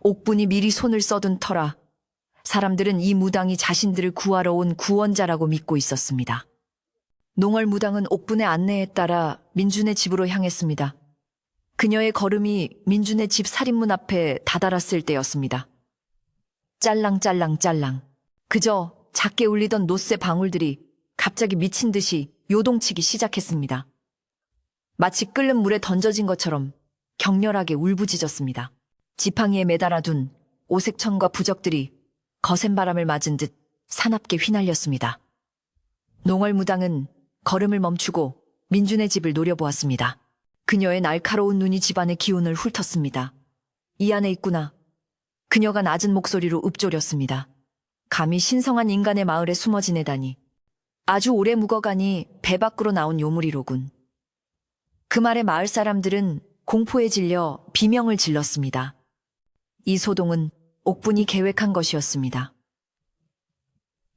옥분이 미리 손을 써둔 터라 사람들은 이 무당이 자신들을 구하러 온 구원자라고 믿고 있었습니다. 농월 무당은 옥분의 안내에 따라 민준의 집으로 향했습니다. 그녀의 걸음이 민준의 집 살인문 앞에 다다랐을 때였습니다. 짤랑짤랑짤랑. 그저 작게 울리던 노쇠 방울들이 갑자기 미친 듯이 요동치기 시작했습니다. 마치 끓는 물에 던져진 것처럼 격렬하게 울부짖었습니다. 지팡이에 매달아둔 오색천과 부적들이 거센 바람을 맞은 듯 사납게 휘날렸습니다. 농월무당은 걸음을 멈추고 민준의 집을 노려보았습니다. 그녀의 날카로운 눈이 집안의 기운을 훑었습니다. 이 안에 있구나. 그녀가 낮은 목소리로 읊조렸습니다. 감히 신성한 인간의 마을에 숨어 지내다니. 아주 오래 묵어가니 배 밖으로 나온 요물이로군. 그 말에 마을 사람들은 공포에 질려 비명을 질렀습니다. 이 소동은 옥분이 계획한 것이었습니다.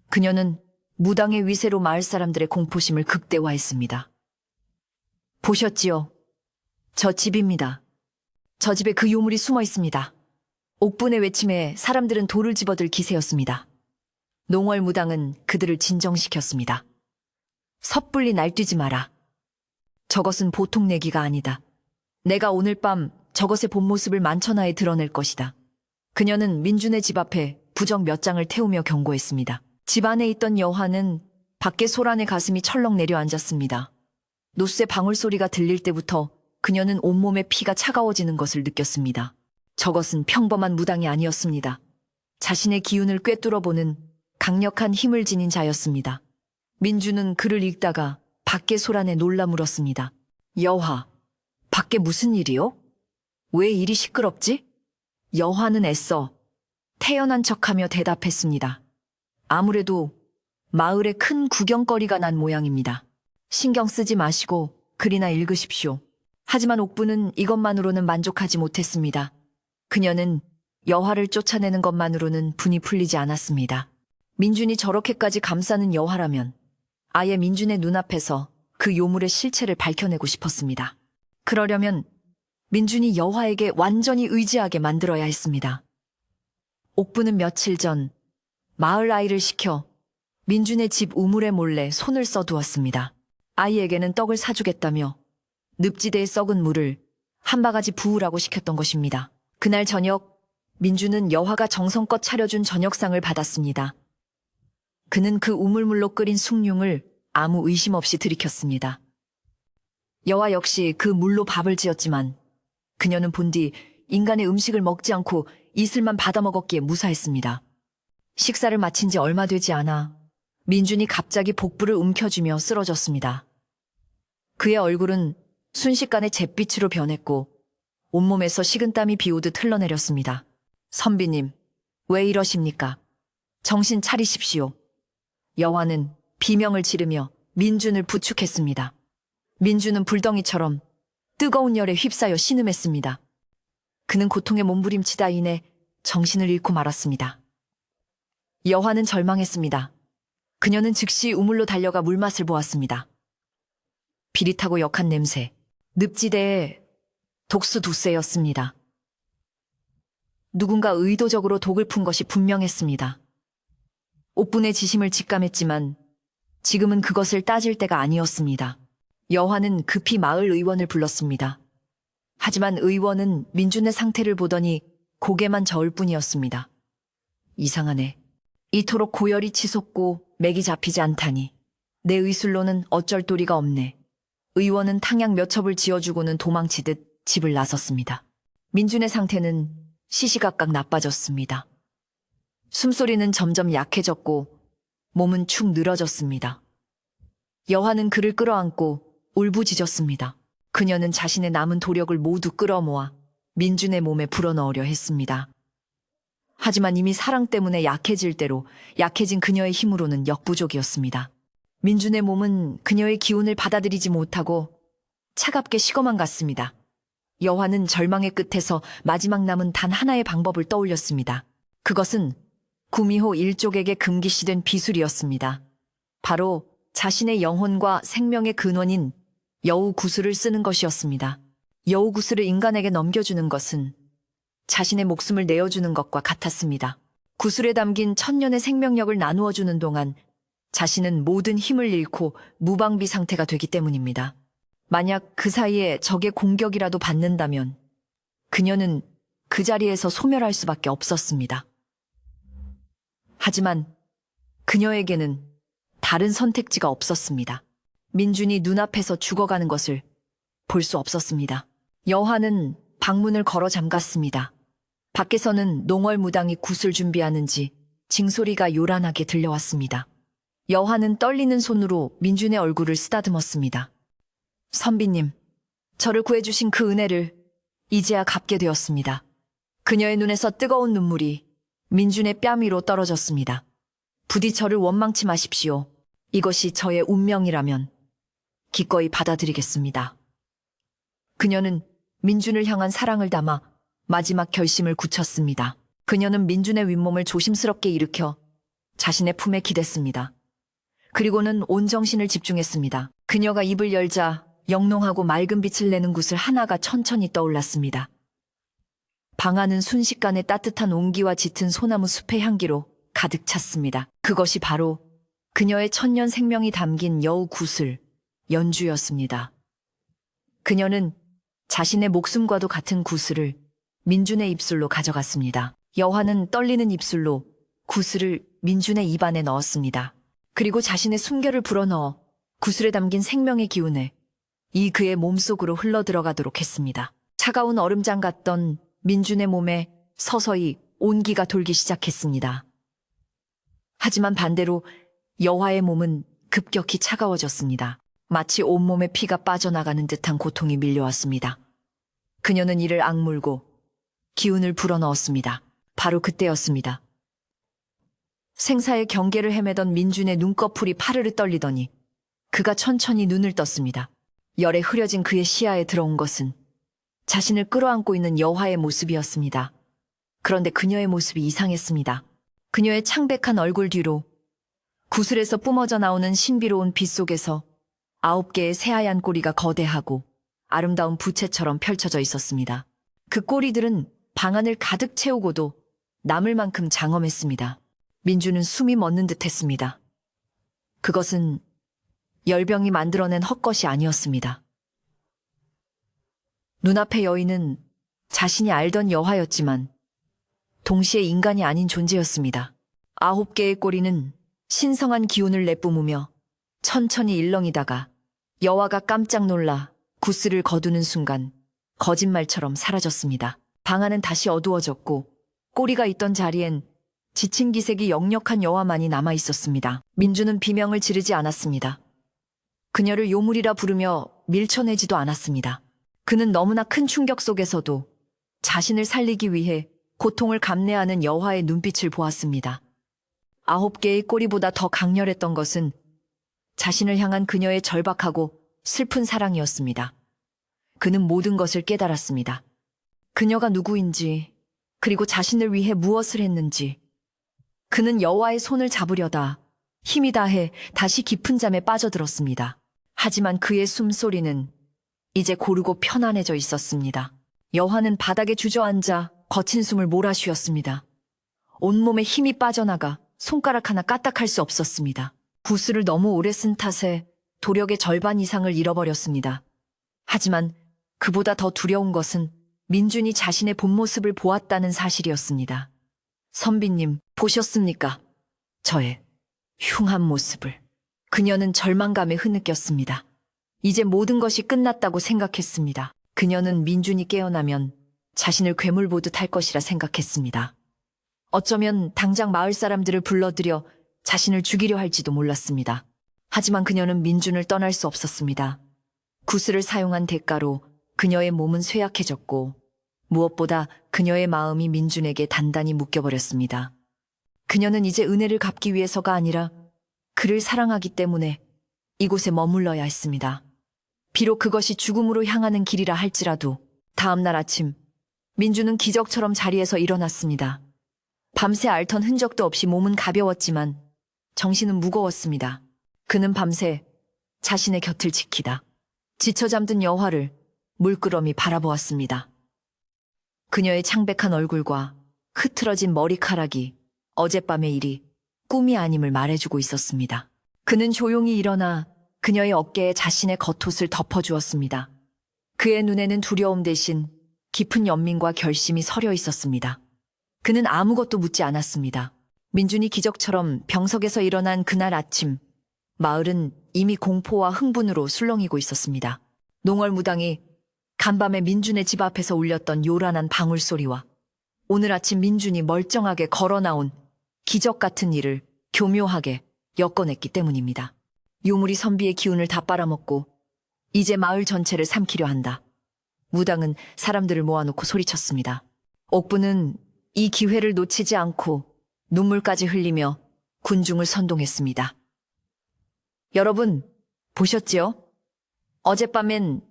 그녀는 무당의 위세로 마을 사람들의 공포심을 극대화했습니다. 보셨지요? 저 집입니다. 저 집에 그 요물이 숨어 있습니다. 옥분의 외침에 사람들은 돌을 집어들 기세였습니다. 농월 무당은 그들을 진정시켰습니다. 섣불리 날뛰지 마라. 저것은 보통 내기가 아니다. 내가 오늘 밤 저것의 본 모습을 만천하에 드러낼 것이다. 그녀는 민준의 집 앞에 부적 몇 장을 태우며 경고했습니다. 집 안에 있던 여화는 밖에 소란의 가슴이 철렁 내려앉았습니다. 노쇠 방울 소리가 들릴 때부터 그녀는 온몸에 피가 차가워지는 것을 느꼈습니다. 저것은 평범한 무당이 아니었습니다. 자신의 기운을 꿰뚫어보는 강력한 힘을 지닌 자였습니다. 민주는 글을 읽다가 밖의 소란에 놀라 물었습니다. 여화, 밖에 무슨 일이요? 왜 이리 시끄럽지? 여화는 애써 태연한 척하며 대답했습니다. 아무래도 마을에 큰 구경거리가 난 모양입니다. 신경 쓰지 마시고 글이나 읽으십시오. 하지만 옥부는 이것만으로는 만족하지 못했습니다. 그녀는 여화를 쫓아내는 것만으로는 분이 풀리지 않았습니다. 민준이 저렇게까지 감싸는 여화라면 아예 민준의 눈앞에서 그 요물의 실체를 밝혀내고 싶었습니다. 그러려면 민준이 여화에게 완전히 의지하게 만들어야 했습니다. 옥부는 며칠 전 마을 아이를 시켜 민준의 집 우물에 몰래 손을 써두었습니다. 아이에게는 떡을 사주겠다며 늪지대의 썩은 물을 한 바가지 부으라고 시켰던 것입니다. 그날 저녁 민준은 여화가 정성껏 차려준 저녁상을 받았습니다. 그는 그 우물물로 끓인 숭늉을 아무 의심 없이 들이켰습니다. 여화 역시 그 물로 밥을 지었지만 그녀는 본디 인간의 음식을 먹지 않고 이슬만 받아먹었기에 무사했습니다. 식사를 마친 지 얼마 되지 않아 민준이 갑자기 복부를 움켜쥐며 쓰러졌습니다. 그의 얼굴은 순식간에 잿빛으로 변했고 온몸에서 식은땀이 비오듯 흘러내렸습니다. 선비님, 왜 이러십니까? 정신 차리십시오. 여화는 비명을 지르며 민준을 부축했습니다. 민준은 불덩이처럼 뜨거운 열에 휩싸여 신음했습니다. 그는 고통에 몸부림치다 인해 정신을 잃고 말았습니다. 여화는 절망했습니다. 그녀는 즉시 우물로 달려가 물맛을 보았습니다. 비릿하고 역한 냄새, 늪지대에 독수두새였습니다. 누군가 의도적으로 독을 푼 것이 분명했습니다. 옥분의 지심을 직감했지만 지금은 그것을 따질 때가 아니었습니다. 여화는 급히 마을 의원을 불렀습니다. 하지만 의원은 민준의 상태를 보더니 고개만 저을 뿐이었습니다. 이상하네. 이토록 고열이 치솟고 맥이 잡히지 않다니. 내 의술로는 어쩔 도리가 없네. 의원은 탕약 몇 첩을 지어주고는 도망치듯 집을 나섰습니다. 민준의 상태는 시시각각 나빠졌습니다. 숨소리는 점점 약해졌고 몸은 축 늘어졌습니다. 여화는 그를 끌어안고 울부짖었습니다. 그녀는 자신의 남은 도력을 모두 끌어모아 민준의 몸에 불어넣으려 했습니다. 하지만 이미 사랑 때문에 약해질 대로 약해진 그녀의 힘으로는 역부족이었습니다. 민준의 몸은 그녀의 기운을 받아들이지 못하고 차갑게 식어만 갔습니다. 여화는 절망의 끝에서 마지막 남은 단 하나의 방법을 떠올렸습니다. 그것은 구미호 일족에게 금기시된 비술이었습니다. 바로 자신의 영혼과 생명의 근원인 여우 구슬을 쓰는 것이었습니다. 여우 구슬을 인간에게 넘겨주는 것은 자신의 목숨을 내어주는 것과 같았습니다. 구슬에 담긴 천년의 생명력을 나누어주는 동안 자신은 모든 힘을 잃고 무방비 상태가 되기 때문입니다. 만약 그 사이에 적의 공격이라도 받는다면 그녀는 그 자리에서 소멸할 수밖에 없었습니다. 하지만 그녀에게는 다른 선택지가 없었습니다. 민준이 눈앞에서 죽어가는 것을 볼 수 없었습니다. 여화는 방문을 걸어 잠갔습니다. 밖에서는 농월무당이 굿을 준비하는지 징소리가 요란하게 들려왔습니다. 여화는 떨리는 손으로 민준의 얼굴을 쓰다듬었습니다. 선비님, 저를 구해주신 그 은혜를 이제야 갚게 되었습니다. 그녀의 눈에서 뜨거운 눈물이 민준의 뺨 위로 떨어졌습니다. 부디 저를 원망치 마십시오. 이것이 저의 운명이라면 기꺼이 받아들이겠습니다. 그녀는 민준을 향한 사랑을 담아 마지막 결심을 굳혔습니다. 그녀는 민준의 윗몸을 조심스럽게 일으켜 자신의 품에 기댔습니다. 그리고는 온 정신을 집중했습니다. 그녀가 입을 열자 영롱하고 맑은 빛을 내는 구슬 하나가 천천히 떠올랐습니다. 방 안은 순식간에 따뜻한 온기와 짙은 소나무 숲의 향기로 가득 찼습니다. 그것이 바로 그녀의 천년 생명이 담긴 여우 구슬, 연주였습니다. 그녀는 자신의 목숨과도 같은 구슬을 민준의 입술로 가져갔습니다. 여화는 떨리는 입술로 구슬을 민준의 입안에 넣었습니다. 그리고 자신의 숨결을 불어넣어 구슬에 담긴 생명의 기운을 이 그의 몸속으로 흘러들어가도록 했습니다. 차가운 얼음장 같던 민준의 몸에 서서히 온기가 돌기 시작했습니다. 하지만 반대로 여화의 몸은 급격히 차가워졌습니다. 마치 온몸에 피가 빠져나가는 듯한 고통이 밀려왔습니다. 그녀는 이를 악물고 기운을 불어넣었습니다. 바로 그때였습니다. 생사의 경계를 헤매던 민준의 눈꺼풀이 파르르 떨리더니 그가 천천히 눈을 떴습니다. 열에 흐려진 그의 시야에 들어온 것은 자신을 끌어안고 있는 여화의 모습이었습니다. 그런데 그녀의 모습이 이상했습니다. 그녀의 창백한 얼굴 뒤로 구슬에서 뿜어져 나오는 신비로운 빛 속에서 9개의 새하얀 꼬리가 거대하고 아름다운 부채처럼 펼쳐져 있었습니다. 그 꼬리들은 방 안을 가득 채우고도 남을 만큼 장엄했습니다. 민주는 숨이 멎는 듯 했습니다. 그것은 열병이 만들어낸 헛것이 아니었습니다. 눈앞의 여인은 자신이 알던 여화였지만 동시에 인간이 아닌 존재였습니다. 9개의 꼬리는 신성한 기운을 내뿜으며 천천히 일렁이다가 여화가 깜짝 놀라 구슬을 거두는 순간 거짓말처럼 사라졌습니다. 방 안은 다시 어두워졌고 꼬리가 있던 자리엔 지친 기색이 역력한 여화만이 남아 있었습니다. 민주는 비명을 지르지 않았습니다. 그녀를 요물이라 부르며 밀쳐내지도 않았습니다. 그는 너무나 큰 충격 속에서도 자신을 살리기 위해 고통을 감내하는 여화의 눈빛을 보았습니다. 9개의 꼬리보다 더 강렬했던 것은 자신을 향한 그녀의 절박하고 슬픈 사랑이었습니다. 그는 모든 것을 깨달았습니다. 그녀가 누구인지, 그리고 자신을 위해 무엇을 했는지. 그는 여화의 손을 잡으려다 힘이 다해 다시 깊은 잠에 빠져들었습니다. 하지만 그의 숨소리는 이제 고르고 편안해져 있었습니다. 여화는 바닥에 주저앉아 거친 숨을 몰아쉬었습니다. 온몸에 힘이 빠져나가 손가락 하나 까딱할 수 없었습니다. 구슬을 너무 오래 쓴 탓에 도력의 절반 이상을 잃어버렸습니다. 하지만 그보다 더 두려운 것은 민준이 자신의 본 모습을 보았다는 사실이었습니다. 선비님, 보셨습니까? 저의 흉한 모습을. 그녀는 절망감에 흐느꼈습니다. 이제 모든 것이 끝났다고 생각했습니다. 그녀는 민준이 깨어나면 자신을 괴물 보듯 할 것이라 생각했습니다. 어쩌면 당장 마을 사람들을 불러들여 자신을 죽이려 할지도 몰랐습니다. 하지만 그녀는 민준을 떠날 수 없었습니다. 구슬을 사용한 대가로 그녀의 몸은 쇠약해졌고 무엇보다 그녀의 마음이 민준에게 단단히 묶여버렸습니다. 그녀는 이제 은혜를 갚기 위해서가 아니라 그를 사랑하기 때문에 이곳에 머물러야 했습니다. 비록 그것이 죽음으로 향하는 길이라 할지라도 다음 날 아침 민준은 기적처럼 자리에서 일어났습니다. 밤새 앓던 흔적도 없이 몸은 가벼웠지만 정신은 무거웠습니다. 그는 밤새 자신의 곁을 지키다 지쳐 잠든 여화를 물끄러미 바라보았습니다. 그녀의 창백한 얼굴과 흐트러진 머리카락이 어젯밤의 일이 꿈이 아님을 말해주고 있었습니다. 그는 조용히 일어나 그녀의 어깨에 자신의 겉옷을 덮어주었습니다. 그의 눈에는 두려움 대신 깊은 연민과 결심이 서려 있었습니다. 그는 아무것도 묻지 않았습니다. 민준이 기적처럼 병석에서 일어난 그날 아침, 마을은 이미 공포와 흥분으로 술렁이고 있었습니다. 농월무당이 간밤에 민준의 집 앞에서 울렸던 요란한 방울소리와 오늘 아침 민준이 멀쩡하게 걸어 나온 기적 같은 일을 교묘하게 엮어냈기 때문입니다. 유물이 선비의 기운을 다 빨아먹고 이제 마을 전체를 삼키려 한다. 무당은 사람들을 모아놓고 소리쳤습니다. 옥부는 이 기회를 놓치지 않고 눈물까지 흘리며 군중을 선동했습니다. 여러분, 보셨지요? 어젯밤엔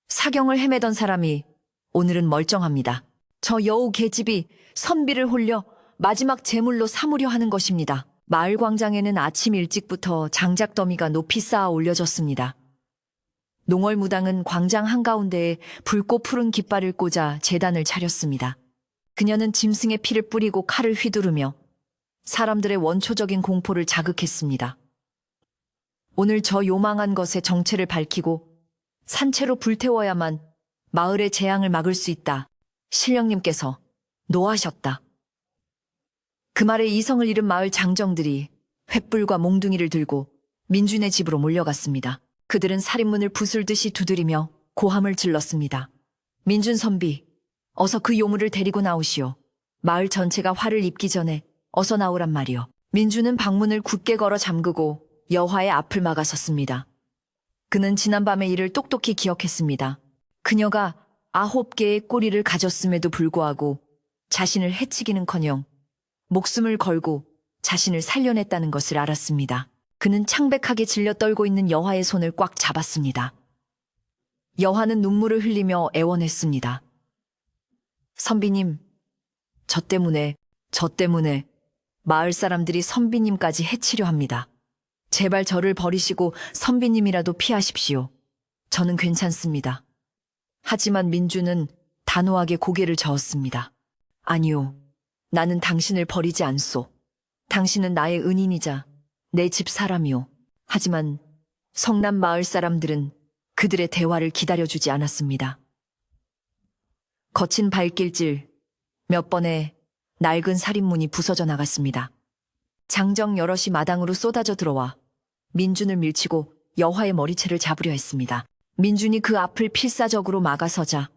사경을 헤매던 사람이 오늘은 멀쩡합니다. 저 여우 계집이 선비를 홀려 마지막 제물로 삼으려 하는 것입니다. 마을 광장에는 아침 일찍부터 장작 더미가 높이 쌓아 올려졌습니다. 농월무당은 광장 한가운데에 붉고 푸른 깃발을 꽂아 제단을 차렸습니다. 그녀는 짐승의 피를 뿌리고 칼을 휘두르며 사람들의 원초적인 공포를 자극했습니다. 오늘 저 요망한 것의 정체를 밝히고 산채로 불태워야만 마을의 재앙을 막을 수 있다. 신령님께서 노하셨다. 그 말에 이성을 잃은 마을 장정들이 횃불과 몽둥이를 들고 민준의 집으로 몰려갔습니다. 그들은 살인문을 부술듯이 두드리며 고함을 질렀습니다. 민준 선비, 어서 그 요물을 데리고 나오시오. 마을 전체가 화를 입기 전에 어서 나오란 말이오. 민준은 방문을 굳게 걸어 잠그고 여화의 앞을 막아섰습니다. 그는 지난밤의 일을 똑똑히 기억했습니다. 그녀가 9개의 꼬리를 가졌음에도 불구하고 자신을 해치기는커녕 목숨을 걸고 자신을 살려냈다는 것을 알았습니다. 그는 창백하게 질려 떨고 있는 여화의 손을 꽉 잡았습니다. 여화는 눈물을 흘리며 애원했습니다. 선비님, 저 때문에 마을 사람들이 선비님까지 해치려 합니다. 제발 저를 버리시고 선비님이라도 피하십시오. 저는 괜찮습니다. 하지만 민주는 단호하게 고개를 저었습니다. 아니요, 나는 당신을 버리지 않소. 당신은 나의 은인이자 내 집 사람이오. 하지만 성남 마을 사람들은 그들의 대화를 기다려주지 않았습니다. 거친 발길질, 몇 번의 낡은 살인문이 부서져 나갔습니다. 장정 여럿이 마당으로 쏟아져 들어와 민준을 밀치고 여화의 머리채를 잡으려 했습니다. 민준이 그 앞을 필사적으로 막아서자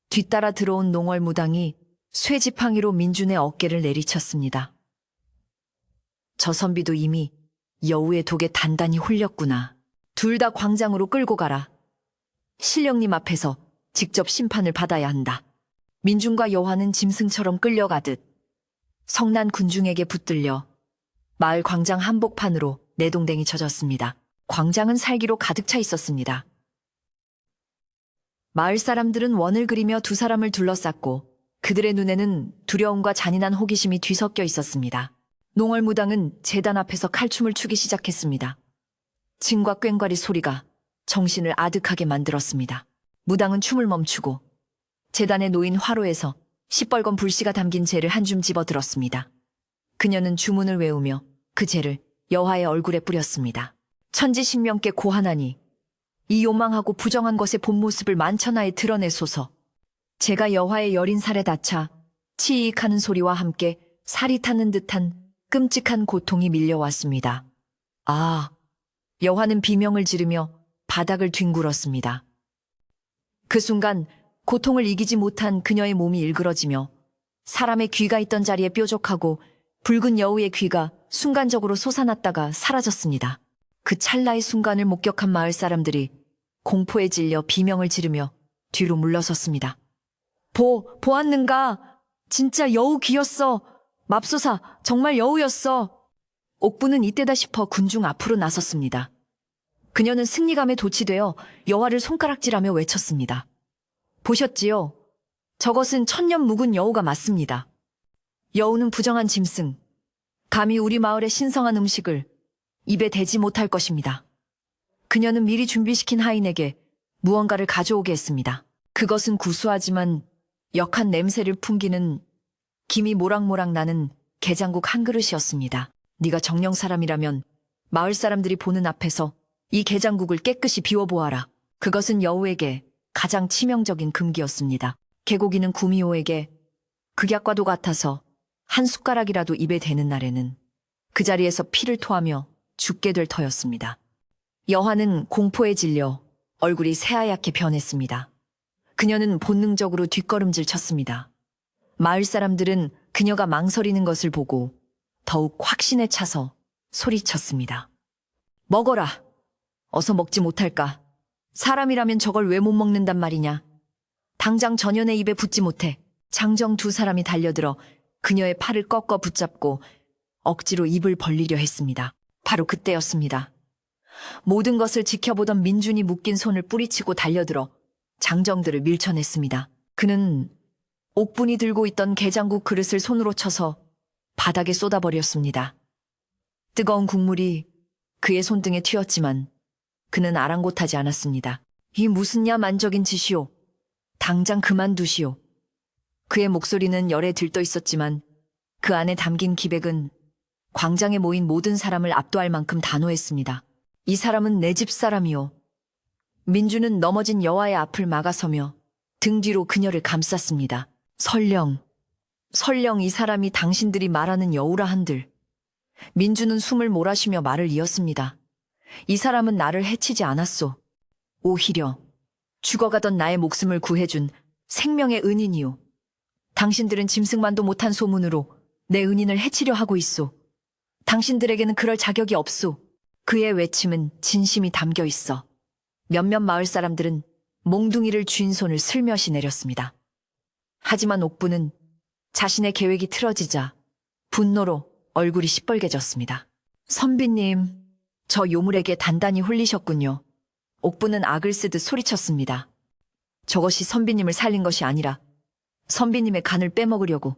뒤따라 들어온 농월무당이 쇠지팡이로 민준의 어깨를 내리쳤습니다. 저 선비도 이미 여우의 독에 단단히 홀렸구나. 둘 다 광장으로 끌고 가라. 신령님 앞에서 직접 심판을 받아야 한다. 민준과 여화는 짐승처럼 끌려가듯 성난 군중에게 붙들려 마을 광장 한복판으로 내동댕이 쳐졌습니다. 광장은 살기로 가득 차 있었습니다. 마을 사람들은 원을 그리며 두 사람을 둘러쌌고 그들의 눈에는 두려움과 잔인한 호기심이 뒤섞여 있었습니다. 농월무당은 제단 앞에서 칼춤을 추기 시작했습니다. 징과 꽹과리 소리가 정신을 아득하게 만들었습니다. 무당은 춤을 멈추고 제단에 놓인 화로에서 시뻘건 불씨가 담긴 재를 한 줌 집어들었습니다. 그녀는 주문을 외우며 그 재를 여화의 얼굴에 뿌렸습니다. 천지신명께 고하나니 이 요망하고 부정한 것의 본 모습을 만천하에 드러내소서. 제가 여화의 여린 살에 닿자 치익하는 소리와 함께 살이 타는 듯한 끔찍한 고통이 밀려왔습니다. 아, 여화는 비명을 지르며 바닥을 뒹굴었습니다. 그 순간 고통을 이기지 못한 그녀의 몸이 일그러지며 사람의 귀가 있던 자리에 뾰족하고 붉은 여우의 귀가 순간적으로 솟아났다가 사라졌습니다. 그 찰나의 순간을 목격한 마을 사람들이 공포에 질려 비명을 지르며 뒤로 물러섰습니다. 보았는가? 진짜 여우 귀였어. 맙소사, 정말 여우였어. 옥부는 이때다 싶어 군중 앞으로 나섰습니다. 그녀는 승리감에 도취되어 여화를 손가락질하며 외쳤습니다. 보셨지요? 저것은 천년 묵은 여우가 맞습니다. 여우는 부정한 짐승. 감히 우리 마을의 신성한 음식을 입에 대지 못할 것입니다. 그녀는 미리 준비시킨 하인에게 무언가를 가져오게 했습니다. 그것은 구수하지만 역한 냄새를 풍기는 김이 모락모락 나는 게장국 한 그릇이었습니다. 네가 정령 사람이라면 마을 사람들이 보는 앞에서 이 게장국을 깨끗이 비워보아라. 그것은 여우에게 가장 치명적인 금기였습니다. 개고기는 구미호에게 극약과도 같아서 한 숟가락이라도 입에 대는 날에는 그 자리에서 피를 토하며 죽게 될 터였습니다. 여화는 공포에 질려 얼굴이 새하얗게 변했습니다. 그녀는 본능적으로 뒷걸음질 쳤습니다. 마을 사람들은 그녀가 망설이는 것을 보고 더욱 확신에 차서 소리쳤습니다. 먹어라. 어서 먹지 못할까? 사람이라면 저걸 왜 못 먹는단 말이냐? 당장 전현의 입에 붙지 못해. 장정 두 사람이 달려들어 그녀의 팔을 꺾어 붙잡고 억지로 입을 벌리려 했습니다. 바로 그때였습니다. 모든 것을 지켜보던 민준이 묶인 손을 뿌리치고 달려들어 장정들을 밀쳐냈습니다. 그는 옥분이 들고 있던 게장국 그릇을 손으로 쳐서 바닥에 쏟아버렸습니다. 뜨거운 국물이 그의 손등에 튀었지만 그는 아랑곳하지 않았습니다. 이 무슨 야만적인 짓이오. 당장 그만두시오. 그의 목소리는 열에 들떠 있었지만 그 안에 담긴 기백은 광장에 모인 모든 사람을 압도할 만큼 단호했습니다. 이 사람은 내 집 사람이오. 민주는 넘어진 여화의 앞을 막아서며 등 뒤로 그녀를 감쌌습니다. 설령 이 사람이 당신들이 말하는 여우라 한들. 민주는 숨을 몰아쉬며 말을 이었습니다. 이 사람은 나를 해치지 않았소. 오히려 죽어가던 나의 목숨을 구해준 생명의 은인이오. 당신들은 짐승만도 못한 소문으로 내 은인을 해치려 하고 있소. 당신들에게는 그럴 자격이 없소. 그의 외침은 진심이 담겨 있어 몇몇 마을 사람들은 몽둥이를 쥔 손을 슬며시 내렸습니다. 하지만 옥부는 자신의 계획이 틀어지자 분노로 얼굴이 시뻘개졌습니다. 선비님, 저 요물에게 단단히 홀리셨군요. 옥부는 악을 쓰듯 소리쳤습니다. 저것이 선비님을 살린 것이 아니라 선비님의 간을 빼먹으려고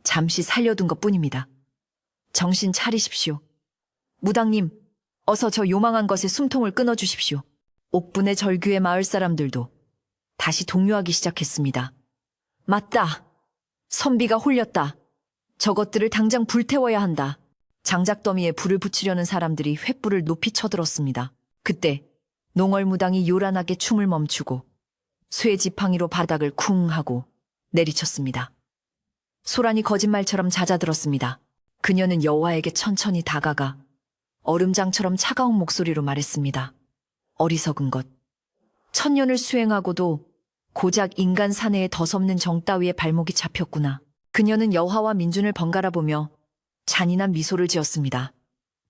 잠시 살려둔 것뿐입니다. 정신 차리십시오. 무당님, 어서 저 요망한 것의 숨통을 끊어주십시오. 옥분의 절규의 마을 사람들도 다시 동요하기 시작했습니다. 맞다. 선비가 홀렸다. 저것들을 당장 불태워야 한다. 장작더미에 불을 붙이려는 사람들이 횃불을 높이 쳐들었습니다. 그때 농얼무당이 요란하게 춤을 멈추고 쇠 지팡이로 바닥을 쿵 하고 내리쳤습니다. 소란이 거짓말처럼 잦아들었습니다. 그녀는 여호와에게 천천히 다가가 얼음장처럼 차가운 목소리로 말했습니다. 어리석은 것. 천년을 수행하고도 고작 인간 사내의 덧없는 정 따위에 발목이 잡혔구나. 그녀는 여화와 민준을 번갈아 보며 잔인한 미소를 지었습니다.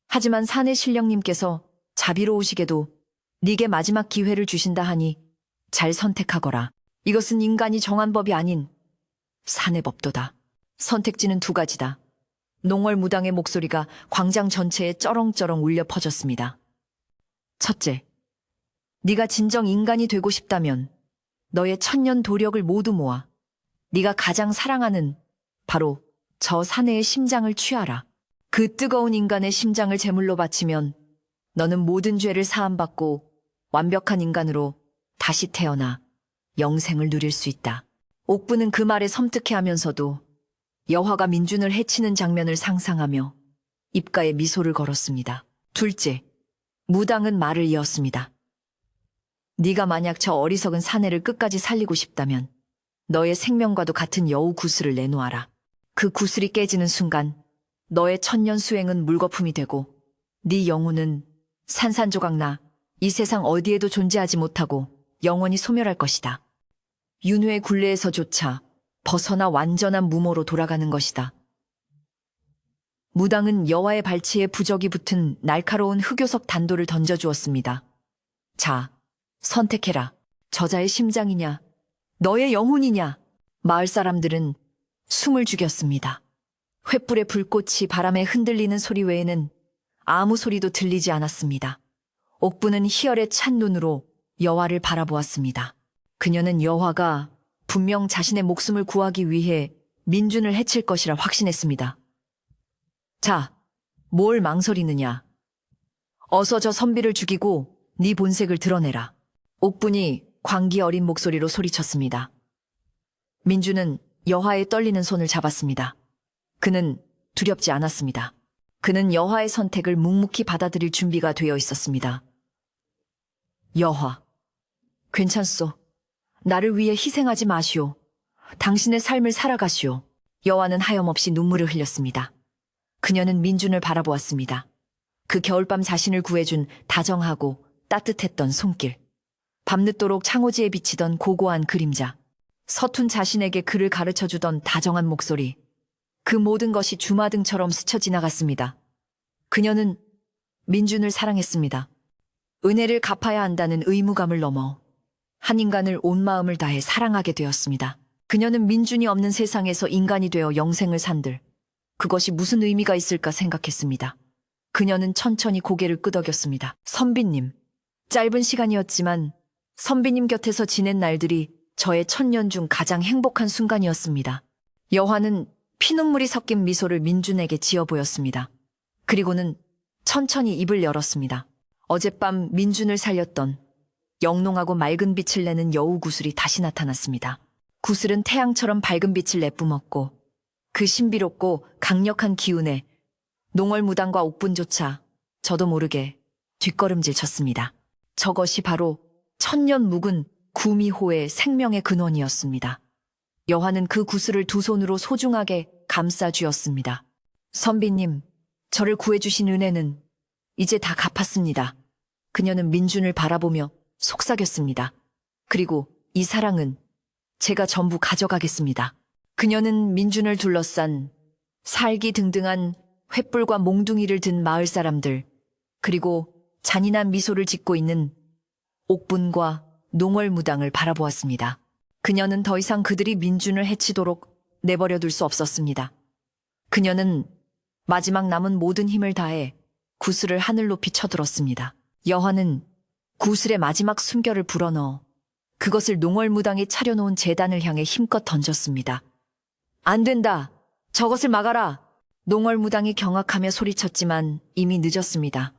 하지만 사내 신령님께서 자비로우시게도 네게 마지막 기회를 주신다 하니 잘 선택하거라. 이것은 인간이 정한 법이 아닌 사내 법도다. 선택지는 두 가지다. 농월무당의 목소리가 광장 전체에 쩌렁쩌렁 울려 퍼졌습니다. 첫째, 네가 진정 인간이 되고 싶다면 너의 천년 도력을 모두 모아 네가 가장 사랑하는 바로 저 사내의 심장을 취하라. 그 뜨거운 인간의 심장을 제물로 바치면 너는 모든 죄를 사함받고 완벽한 인간으로 다시 태어나 영생을 누릴 수 있다. 옥부는 그 말에 섬뜩해하면서도 여화가 민준을 해치는 장면을 상상하며 입가에 미소를 걸었습니다. 둘째, 무당은 말을 이었습니다. 네가 만약 저 어리석은 사내를 끝까지 살리고 싶다면 너의 생명과도 같은 여우 구슬을 내놓아라. 그 구슬이 깨지는 순간 너의 천년 수행은 물거품이 되고 네 영혼은 산산조각나 이 세상 어디에도 존재하지 못하고 영원히 소멸할 것이다. 윤회의 굴레에서조차 벗어나 완전한 무모로 돌아가는 것이다. 무당은 여화의 발치에 부적이 붙은 날카로운 흑요석 단도를 던져주었습니다. 자, 선택해라. 저자의 심장이냐, 너의 영혼이냐. 마을 사람들은 숨을 죽였습니다. 횃불의 불꽃이 바람에 흔들리는 소리 외에는 아무 소리도 들리지 않았습니다. 옥부는 희열에 찬 눈으로 여화를 바라보았습니다. 그녀는 여화가 분명 자신의 목숨을 구하기 위해 민준을 해칠 것이라 확신했습니다. 자, 뭘 망설이느냐. 어서 저 선비를 죽이고 네 본색을 드러내라. 옥분이 광기 어린 목소리로 소리쳤습니다. 민준은 여화의 떨리는 손을 잡았습니다. 그는 두렵지 않았습니다. 그는 여화의 선택을 묵묵히 받아들일 준비가 되어 있었습니다. 여화, 괜찮소. 나를 위해 희생하지 마시오. 당신의 삶을 살아가시오. 여화는 하염없이 눈물을 흘렸습니다. 그녀는 민준을 바라보았습니다. 그 겨울밤 자신을 구해준 다정하고 따뜻했던 손길. 밤늦도록 창호지에 비치던 고고한 그림자. 서툰 자신에게 글을 가르쳐주던 다정한 목소리. 그 모든 것이 주마등처럼 스쳐 지나갔습니다. 그녀는 민준을 사랑했습니다. 은혜를 갚아야 한다는 의무감을 넘어 한 인간을 온 마음을 다해 사랑하게 되었습니다. 그녀는 민준이 없는 세상에서 인간이 되어 영생을 산들 그것이 무슨 의미가 있을까 생각했습니다. 그녀는 천천히 고개를 끄덕였습니다. 선비님, 짧은 시간이었지만 선비님 곁에서 지낸 날들이 저의 천년 중 가장 행복한 순간이었습니다. 여화는 피눈물이 섞인 미소를 민준에게 지어 보였습니다. 그리고는 천천히 입을 열었습니다. 어젯밤 민준을 살렸던 영롱하고 맑은 빛을 내는 여우 구슬이 다시 나타났습니다. 구슬은 태양처럼 밝은 빛을 내뿜었고 그 신비롭고 강력한 기운에 농월무당과 옥분조차 저도 모르게 뒷걸음질 쳤습니다. 저것이 바로 천년 묵은 구미호의 생명의 근원이었습니다. 여화는 그 구슬을 두 손으로 소중하게 감싸 쥐었습니다. 선비님, 저를 구해주신 은혜는 이제 다 갚았습니다. 그녀는 민준을 바라보며 속삭였습니다. 그리고 이 사랑은 제가 전부 가져가겠습니다. 그녀는 민준을 둘러싼 살기등등한 횃불과 몽둥이를 든 마을 사람들, 그리고 잔인한 미소를 짓고 있는 옥분과 농월무당을 바라보았습니다. 그녀는 더 이상 그들이 민준을 해치도록 내버려둘 수 없었습니다. 그녀는 마지막 남은 모든 힘을 다해 구슬을 하늘 높이 쳐들었습니다. 여화는 구슬의 마지막 숨결을 불어넣어 그것을 농월무당이 차려놓은 제단을 향해 힘껏 던졌습니다. 안 된다! 저것을 막아라! 농월무당이 경악하며 소리쳤지만 이미 늦었습니다.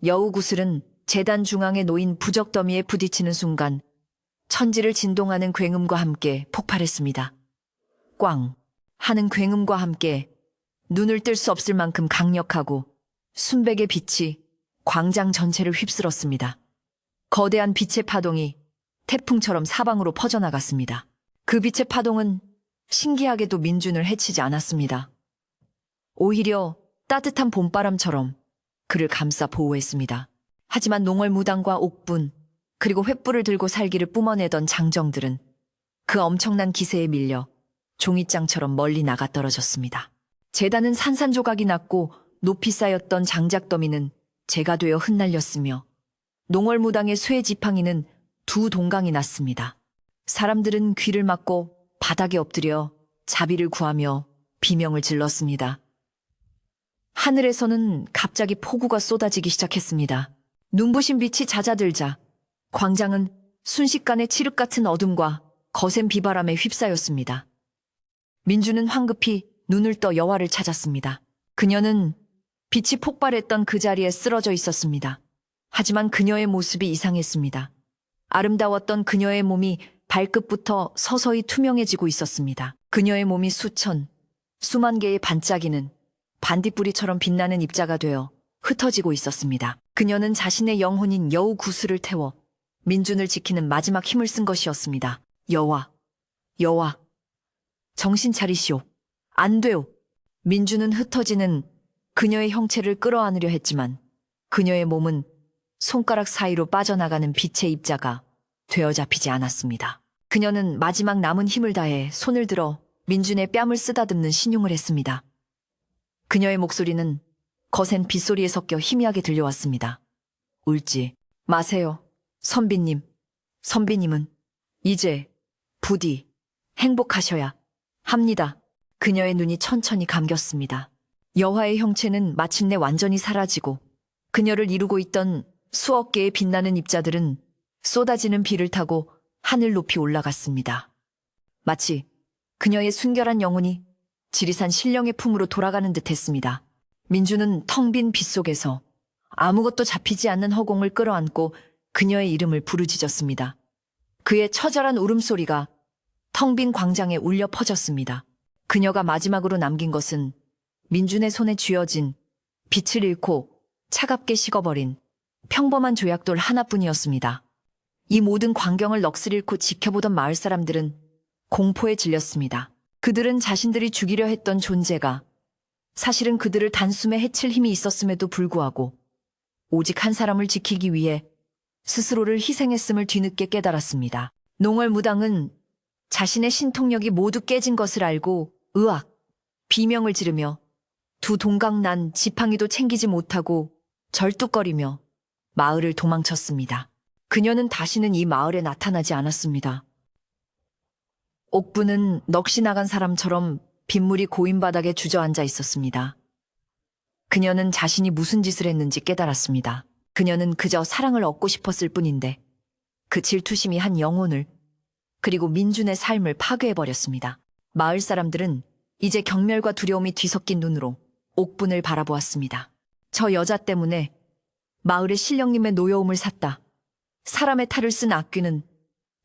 여우 구슬은 제단 중앙에 놓인 부적 더미에 부딪히는 순간 천지를 진동하는 굉음과 함께 폭발했습니다. 꽝 하는 굉음과 함께 눈을 뜰 수 없을 만큼 강력하고 순백의 빛이 광장 전체를 휩쓸었습니다. 거대한 빛의 파동이 태풍처럼 사방으로 퍼져나갔습니다. 그 빛의 파동은 신기하게도 민준을 해치지 않았습니다. 오히려 따뜻한 봄바람처럼 그를 감싸 보호했습니다. 하지만 농월무당과 옥분, 그리고 횃불을 들고 살기를 뿜어내던 장정들은 그 엄청난 기세에 밀려 종잇장처럼 멀리 나가 떨어졌습니다. 제단은 산산조각이 났고 높이 쌓였던 장작더미는 재가 되어 흩날렸으며 농월무당의 쇠 지팡이는 두 동강이 났습니다. 사람들은 귀를 막고 바닥에 엎드려 자비를 구하며 비명을 질렀습니다. 하늘에서는 갑자기 폭우가 쏟아지기 시작했습니다. 눈부신 빛이 잦아들자 광장은 순식간에 칠흑 같은 어둠과 거센 비바람에 휩싸였습니다. 민주는 황급히 눈을 떠 여화를 찾았습니다. 그녀는 빛이 폭발했던 그 자리에 쓰러져 있었습니다. 하지만 그녀의 모습이 이상했습니다. 아름다웠던 그녀의 몸이 발끝부터 서서히 투명해지고 있었습니다. 그녀의 몸이 수만 개의 반짝이는 반딧불이처럼 빛나는 입자가 되어 흩어지고 있었습니다. 그녀는 자신의 영혼인 여우 구슬을 태워 민준을 지키는 마지막 힘을 쓴 것이었습니다. 여화, 정신 차리시오. 안 돼요. 민준은 흩어지는 그녀의 형체를 끌어안으려 했지만 그녀의 몸은 손가락 사이로 빠져나가는 빛의 입자가 되어잡히지 않았습니다. 그녀는 마지막 남은 힘을 다해 손을 들어 민준의 뺨을 쓰다듬는 신용을 했습니다. 그녀의 목소리는 거센 빗소리에 섞여 희미하게 들려왔습니다. 울지 마세요. 선비님은 이제 부디 행복하셔야 합니다. 그녀의 눈이 천천히 감겼습니다. 여화의 형체는 마침내 완전히 사라지고 그녀를 이루고 있던 수억 개의 빛나는 입자들은 쏟아지는 비를 타고 하늘 높이 올라갔습니다. 마치 그녀의 순결한 영혼이 지리산 신령의 품으로 돌아가는 듯 했습니다. 민주는 텅 빈 빗속에서 아무것도 잡히지 않는 허공을 끌어안고 그녀의 이름을 부르짖었습니다. 그의 처절한 울음소리가 텅 빈 광장에 울려 퍼졌습니다. 그녀가 마지막으로 남긴 것은 민준의 손에 쥐어진 빛을 잃고 차갑게 식어버린 평범한 조약돌 하나뿐이었습니다. 이 모든 광경을 넋을 잃고 지켜보던 마을 사람들은 공포에 질렸습니다. 그들은 자신들이 죽이려 했던 존재가 사실은 그들을 단숨에 해칠 힘이 있었음에도 불구하고 오직 한 사람을 지키기 위해 스스로를 희생했음을 뒤늦게 깨달았습니다. 농월무당은 자신의 신통력이 모두 깨진 것을 알고 으악! 비명을 지르며 두 동강난 지팡이도 챙기지 못하고 절뚝거리며 마을을 도망쳤습니다. 그녀는 다시는 이 마을에 나타나지 않았습니다. 옥부는 넋이 나간 사람처럼 빗물이 고인 바닥에 주저앉아 있었습니다. 그녀는 자신이 무슨 짓을 했는지 깨달았습니다. 그녀는 그저 사랑을 얻고 싶었을 뿐인데 그 질투심이 한 영혼을 그리고 민준의 삶을 파괴해버렸습니다. 마을 사람들은 이제 경멸과 두려움이 뒤섞인 눈으로 옥분을 바라보았습니다. 저 여자 때문에 마을의 신령님의 노여움을 샀다. 사람의 탈을 쓴 악귀는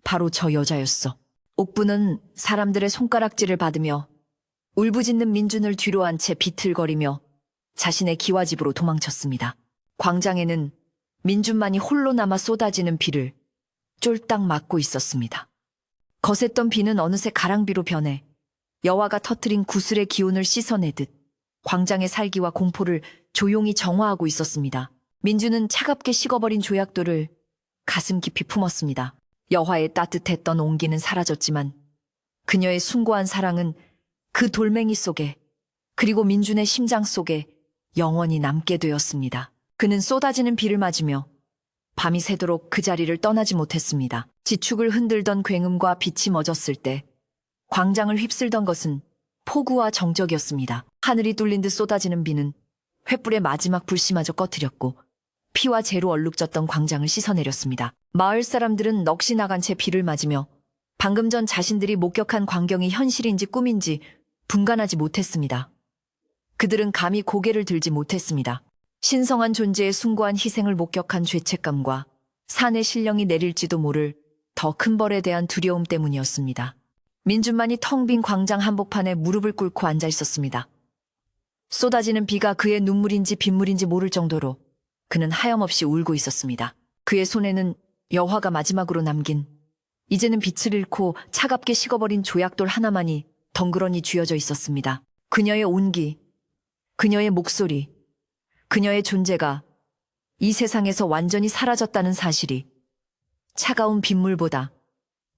바로 저 여자였어. 옥분은 사람들의 손가락질을 받으며 울부짖는 민준을 뒤로 한 채 비틀거리며 자신의 기와집으로 도망쳤습니다. 광장에는 민준만이 홀로 남아 쏟아지는 비를 쫄딱 맞고 있었습니다. 거셌던 비는 어느새 가랑비로 변해 여화가 터뜨린 구슬의 기운을 씻어내듯 광장의 살기와 공포를 조용히 정화하고 있었습니다. 민준은 차갑게 식어버린 조약돌을 가슴 깊이 품었습니다. 여화의 따뜻했던 온기는 사라졌지만 그녀의 숭고한 사랑은 그 돌멩이 속에 그리고 민준의 심장 속에 영원히 남게 되었습니다. 그는 쏟아지는 비를 맞으며 밤이 새도록 그 자리를 떠나지 못했습니다. 지축을 흔들던 굉음과 빛이 멎었을 때 광장을 휩쓸던 것은 폭우와 정적이었습니다. 하늘이 뚫린 듯 쏟아지는 비는 횃불의 마지막 불씨마저 꺼뜨렸고 피와 재로 얼룩졌던 광장을 씻어내렸습니다. 마을 사람들은 넋이 나간 채 비를 맞으며 방금 전 자신들이 목격한 광경이 현실인지 꿈인지 분간하지 못했습니다. 그들은 감히 고개를 들지 못했습니다. 신성한 존재의 숭고한 희생을 목격한 죄책감과 산의 신령이 내릴지도 모를 더 큰 벌에 대한 두려움 때문이었습니다. 민준만이 텅 빈 광장 한복판에 무릎을 꿇고 앉아 있었습니다. 쏟아지는 비가 그의 눈물인지 빗물인지 모를 정도로 그는 하염없이 울고 있었습니다. 그의 손에는 여화가 마지막으로 남긴 이제는 빛을 잃고 차갑게 식어버린 조약돌 하나만이 덩그러니 쥐어져 있었습니다. 그녀의 온기, 그녀의 목소리, 그녀의 존재가 이 세상에서 완전히 사라졌다는 사실이 차가운 빗물보다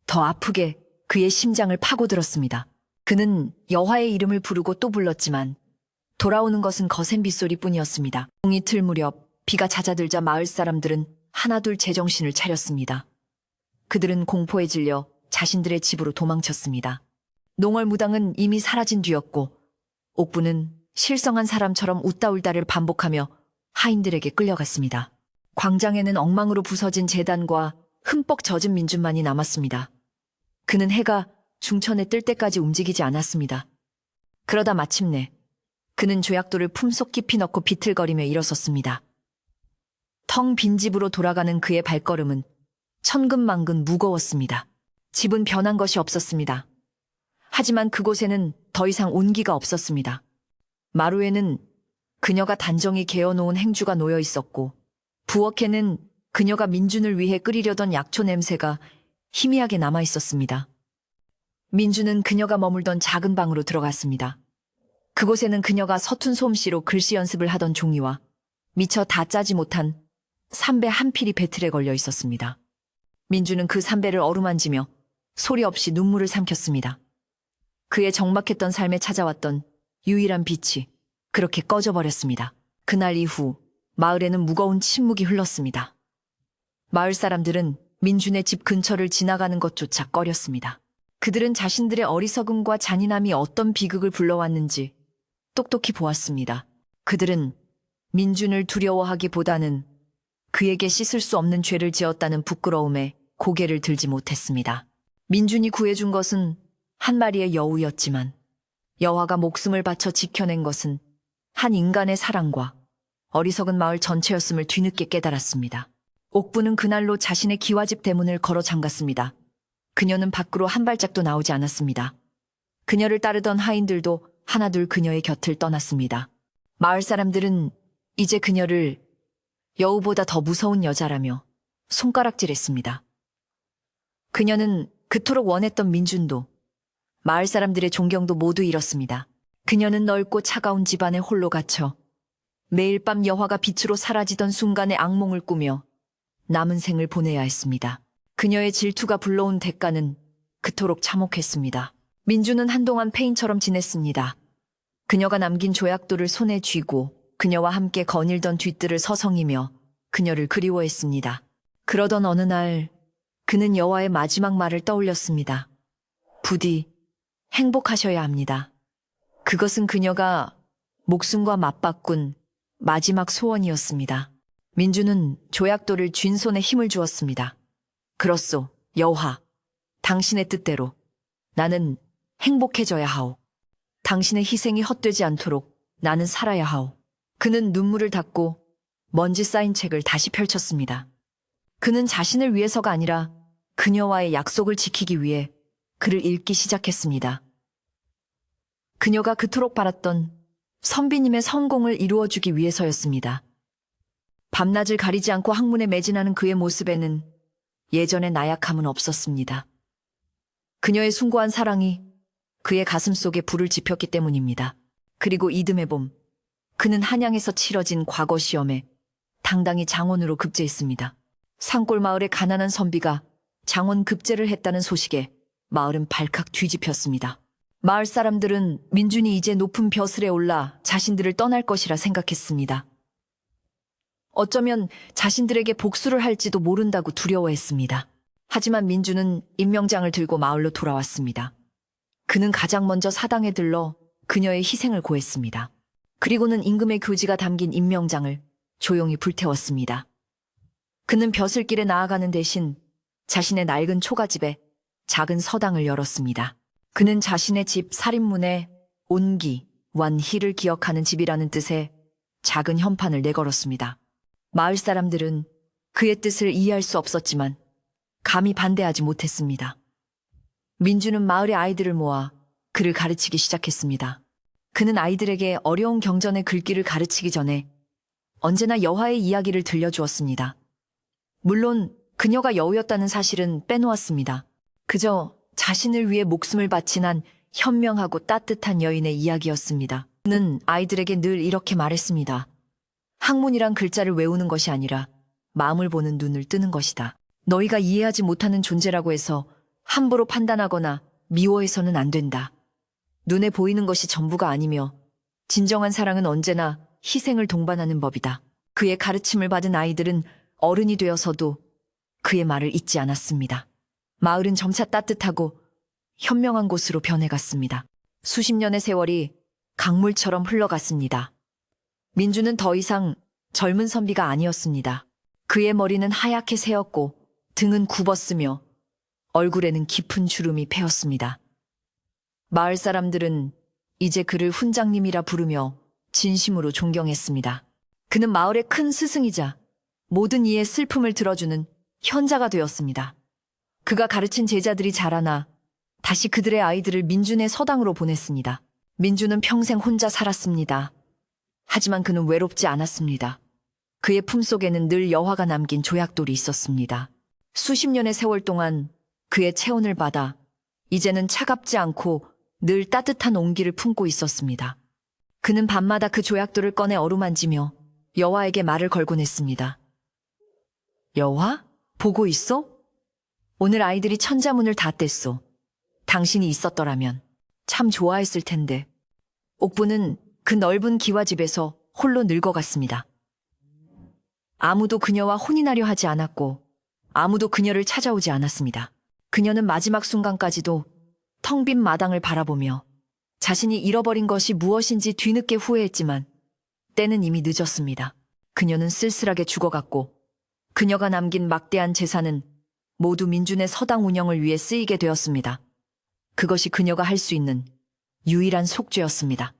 더 아프게 그의 심장을 파고들었습니다. 그는 여화의 이름을 부르고 또 불렀지만 돌아오는 것은 거센 빗소리뿐이었습니다. 동이틀 무렵 비가 잦아들자 마을 사람들은 하나둘 제정신을 차렸습니다. 그들은 공포에 질려 자신들의 집으로 도망쳤습니다. 농월무당은 이미 사라진 뒤였고 옥부는 실성한 사람처럼 웃다 울다를 반복하며 하인들에게 끌려갔습니다. 광장에는 엉망으로 부서진 제단과 흠뻑 젖은 민준만이 남았습니다. 그는 해가 중천에 뜰 때까지 움직이지 않았습니다. 그러다 마침내 그는 조약돌을 품속 깊이 넣고 비틀거리며 일어섰습니다. 텅 빈 집으로 돌아가는 그의 발걸음은 천근만근 무거웠습니다. 집은 변한 것이 없었습니다. 하지만 그곳에는 더 이상 온기가 없었습니다. 마루에는 그녀가 단정히 개어놓은 행주가 놓여 있었고 부엌에는 그녀가 민준을 위해 끓이려던 약초 냄새가 희미하게 남아 있었습니다. 민준은 그녀가 머물던 작은 방으로 들어갔습니다. 그곳에는 그녀가 서툰 솜씨로 글씨 연습을 하던 종이와 미처 다 짜지 못한 삼배 한 필이 배틀에 걸려 있었습니다. 민준은 그 삼배를 어루만지며 소리 없이 눈물을 삼켰습니다. 그의 적막했던 삶에 찾아왔던 유일한 빛이 그렇게 꺼져버렸습니다. 그날 이후 마을에는 무거운 침묵이 흘렀습니다. 마을 사람들은 민준의 집 근처를 지나가는 것조차 꺼렸습니다. 그들은 자신들의 어리석음과 잔인함이 어떤 비극을 불러왔는지 똑똑히 보았습니다. 그들은 민준을 두려워하기보다는 그에게 씻을 수 없는 죄를 지었다는 부끄러움에 고개를 들지 못했습니다. 민준이 구해준 것은 한 마리의 여우였지만 여화가 목숨을 바쳐 지켜낸 것은 한 인간의 사랑과 어리석은 마을 전체였음을 뒤늦게 깨달았습니다. 옥부는 그날로 자신의 기와집 대문을 걸어 잠갔습니다. 그녀는 밖으로 한 발짝도 나오지 않았습니다. 그녀를 따르던 하인들도 하나둘 그녀의 곁을 떠났습니다. 마을 사람들은 이제 그녀를 여우보다 더 무서운 여자라며 손가락질했습니다. 그녀는 그토록 원했던 민준도 마을 사람들의 존경도 모두 잃었습니다. 그녀는 넓고 차가운 집안에 홀로 갇혀 매일 밤 여화가 빛으로 사라지던 순간의 악몽을 꾸며 남은 생을 보내야 했습니다. 그녀의 질투가 불러온 대가는 그토록 참혹했습니다. 민준은 한동안 폐인처럼 지냈습니다. 그녀가 남긴 조약돌을 손에 쥐고 그녀와 함께 거닐던 뒤뜰을 서성이며 그녀를 그리워했습니다. 그러던 어느 날 그는 여화의 마지막 말을 떠올렸습니다. 부디 행복하셔야 합니다. 그것은 그녀가 목숨과 맞바꾼 마지막 소원이었습니다. 민준은 조약돌을 쥔 손에 힘을 주었습니다. 그렇소, 여화. 당신의 뜻대로 나는 행복해져야 하오. 당신의 희생이 헛되지 않도록 나는 살아야 하오. 그는 눈물을 닦고 먼지 쌓인 책을 다시 펼쳤습니다. 그는 자신을 위해서가 아니라 그녀와의 약속을 지키기 위해 글을 읽기 시작했습니다. 그녀가 그토록 바랐던 선비님의 성공을 이루어주기 위해서였습니다. 밤낮을 가리지 않고 학문에 매진하는 그의 모습에는 예전의 나약함은 없었습니다. 그녀의 숭고한 사랑이 그의 가슴 속에 불을 지폈기 때문입니다. 그리고 이듬해 봄, 그는 한양에서 치러진 과거 시험에 당당히 장원으로 급제했습니다. 산골 마을의 가난한 선비가 장원 급제를 했다는 소식에 마을은 발칵 뒤집혔습니다. 마을 사람들은 민준이 이제 높은 벼슬에 올라 자신들을 떠날 것이라 생각했습니다. 어쩌면 자신들에게 복수를 할지도 모른다고 두려워했습니다. 하지만 민준은 임명장을 들고 마을로 돌아왔습니다. 그는 가장 먼저 사당에 들러 그녀의 희생을 고했습니다. 그리고는 임금의 교지가 담긴 임명장을 조용히 불태웠습니다. 그는 벼슬길에 나아가는 대신 자신의 낡은 초가집에 작은 서당을 열었습니다. 그는 자신의 집 살인문에 온기, 완희를 기억하는 집이라는 뜻의 작은 현판을 내걸었습니다. 마을 사람들은 그의 뜻을 이해할 수 없었지만 감히 반대하지 못했습니다. 민주는 마을의 아이들을 모아 글을 가르치기 시작했습니다. 그는 아이들에게 어려운 경전의 글귀를 가르치기 전에 언제나 여화의 이야기를 들려주었습니다. 물론 그녀가 여우였다는 사실은 빼놓았습니다. 그저 자신을 위해 목숨을 바친 한 현명하고 따뜻한 여인의 이야기였습니다. 그는 아이들에게 늘 이렇게 말했습니다. 학문이란 글자를 외우는 것이 아니라 마음을 보는 눈을 뜨는 것이다. 너희가 이해하지 못하는 존재라고 해서 함부로 판단하거나 미워해서는 안 된다. 눈에 보이는 것이 전부가 아니며 진정한 사랑은 언제나 희생을 동반하는 법이다. 그의 가르침을 받은 아이들은 어른이 되어서도 그의 말을 잊지 않았습니다. 마을은 점차 따뜻하고 현명한 곳으로 변해갔습니다. 수십 년의 세월이 강물처럼 흘러갔습니다. 민주는 더 이상 젊은 선비가 아니었습니다. 그의 머리는 하얗게 새었고 등은 굽었으며 얼굴에는 깊은 주름이 패었습니다. 마을 사람들은 이제 그를 훈장님이라 부르며 진심으로 존경했습니다. 그는 마을의 큰 스승이자 모든 이의 슬픔을 들어주는 현자가 되었습니다. 그가 가르친 제자들이 자라나 다시 그들의 아이들을 민준의 서당으로 보냈습니다. 민준은 평생 혼자 살았습니다. 하지만 그는 외롭지 않았습니다. 그의 품속에는 늘 여화가 남긴 조약돌이 있었습니다. 수십 년의 세월 동안 그의 체온을 받아 이제는 차갑지 않고 늘 따뜻한 온기를 품고 있었습니다. 그는 밤마다 그 조약돌을 꺼내 어루만지며 여화에게 말을 걸곤 했습니다. 여화? 보고 있어? 오늘 아이들이 천자문을 다 뗐소. 당신이 있었더라면 참 좋아했을 텐데. 옥부는 그 넓은 기와집에서 홀로 늙어갔습니다. 아무도 그녀와 혼인하려 하지 않았고 아무도 그녀를 찾아오지 않았습니다. 그녀는 마지막 순간까지도 텅 빈 마당을 바라보며 자신이 잃어버린 것이 무엇인지 뒤늦게 후회했지만 때는 이미 늦었습니다. 그녀는 쓸쓸하게 죽어갔고 그녀가 남긴 막대한 재산은 모두 민준의 서당 운영을 위해 쓰이게 되었습니다. 그것이 그녀가 할 수 있는 유일한 속죄였습니다.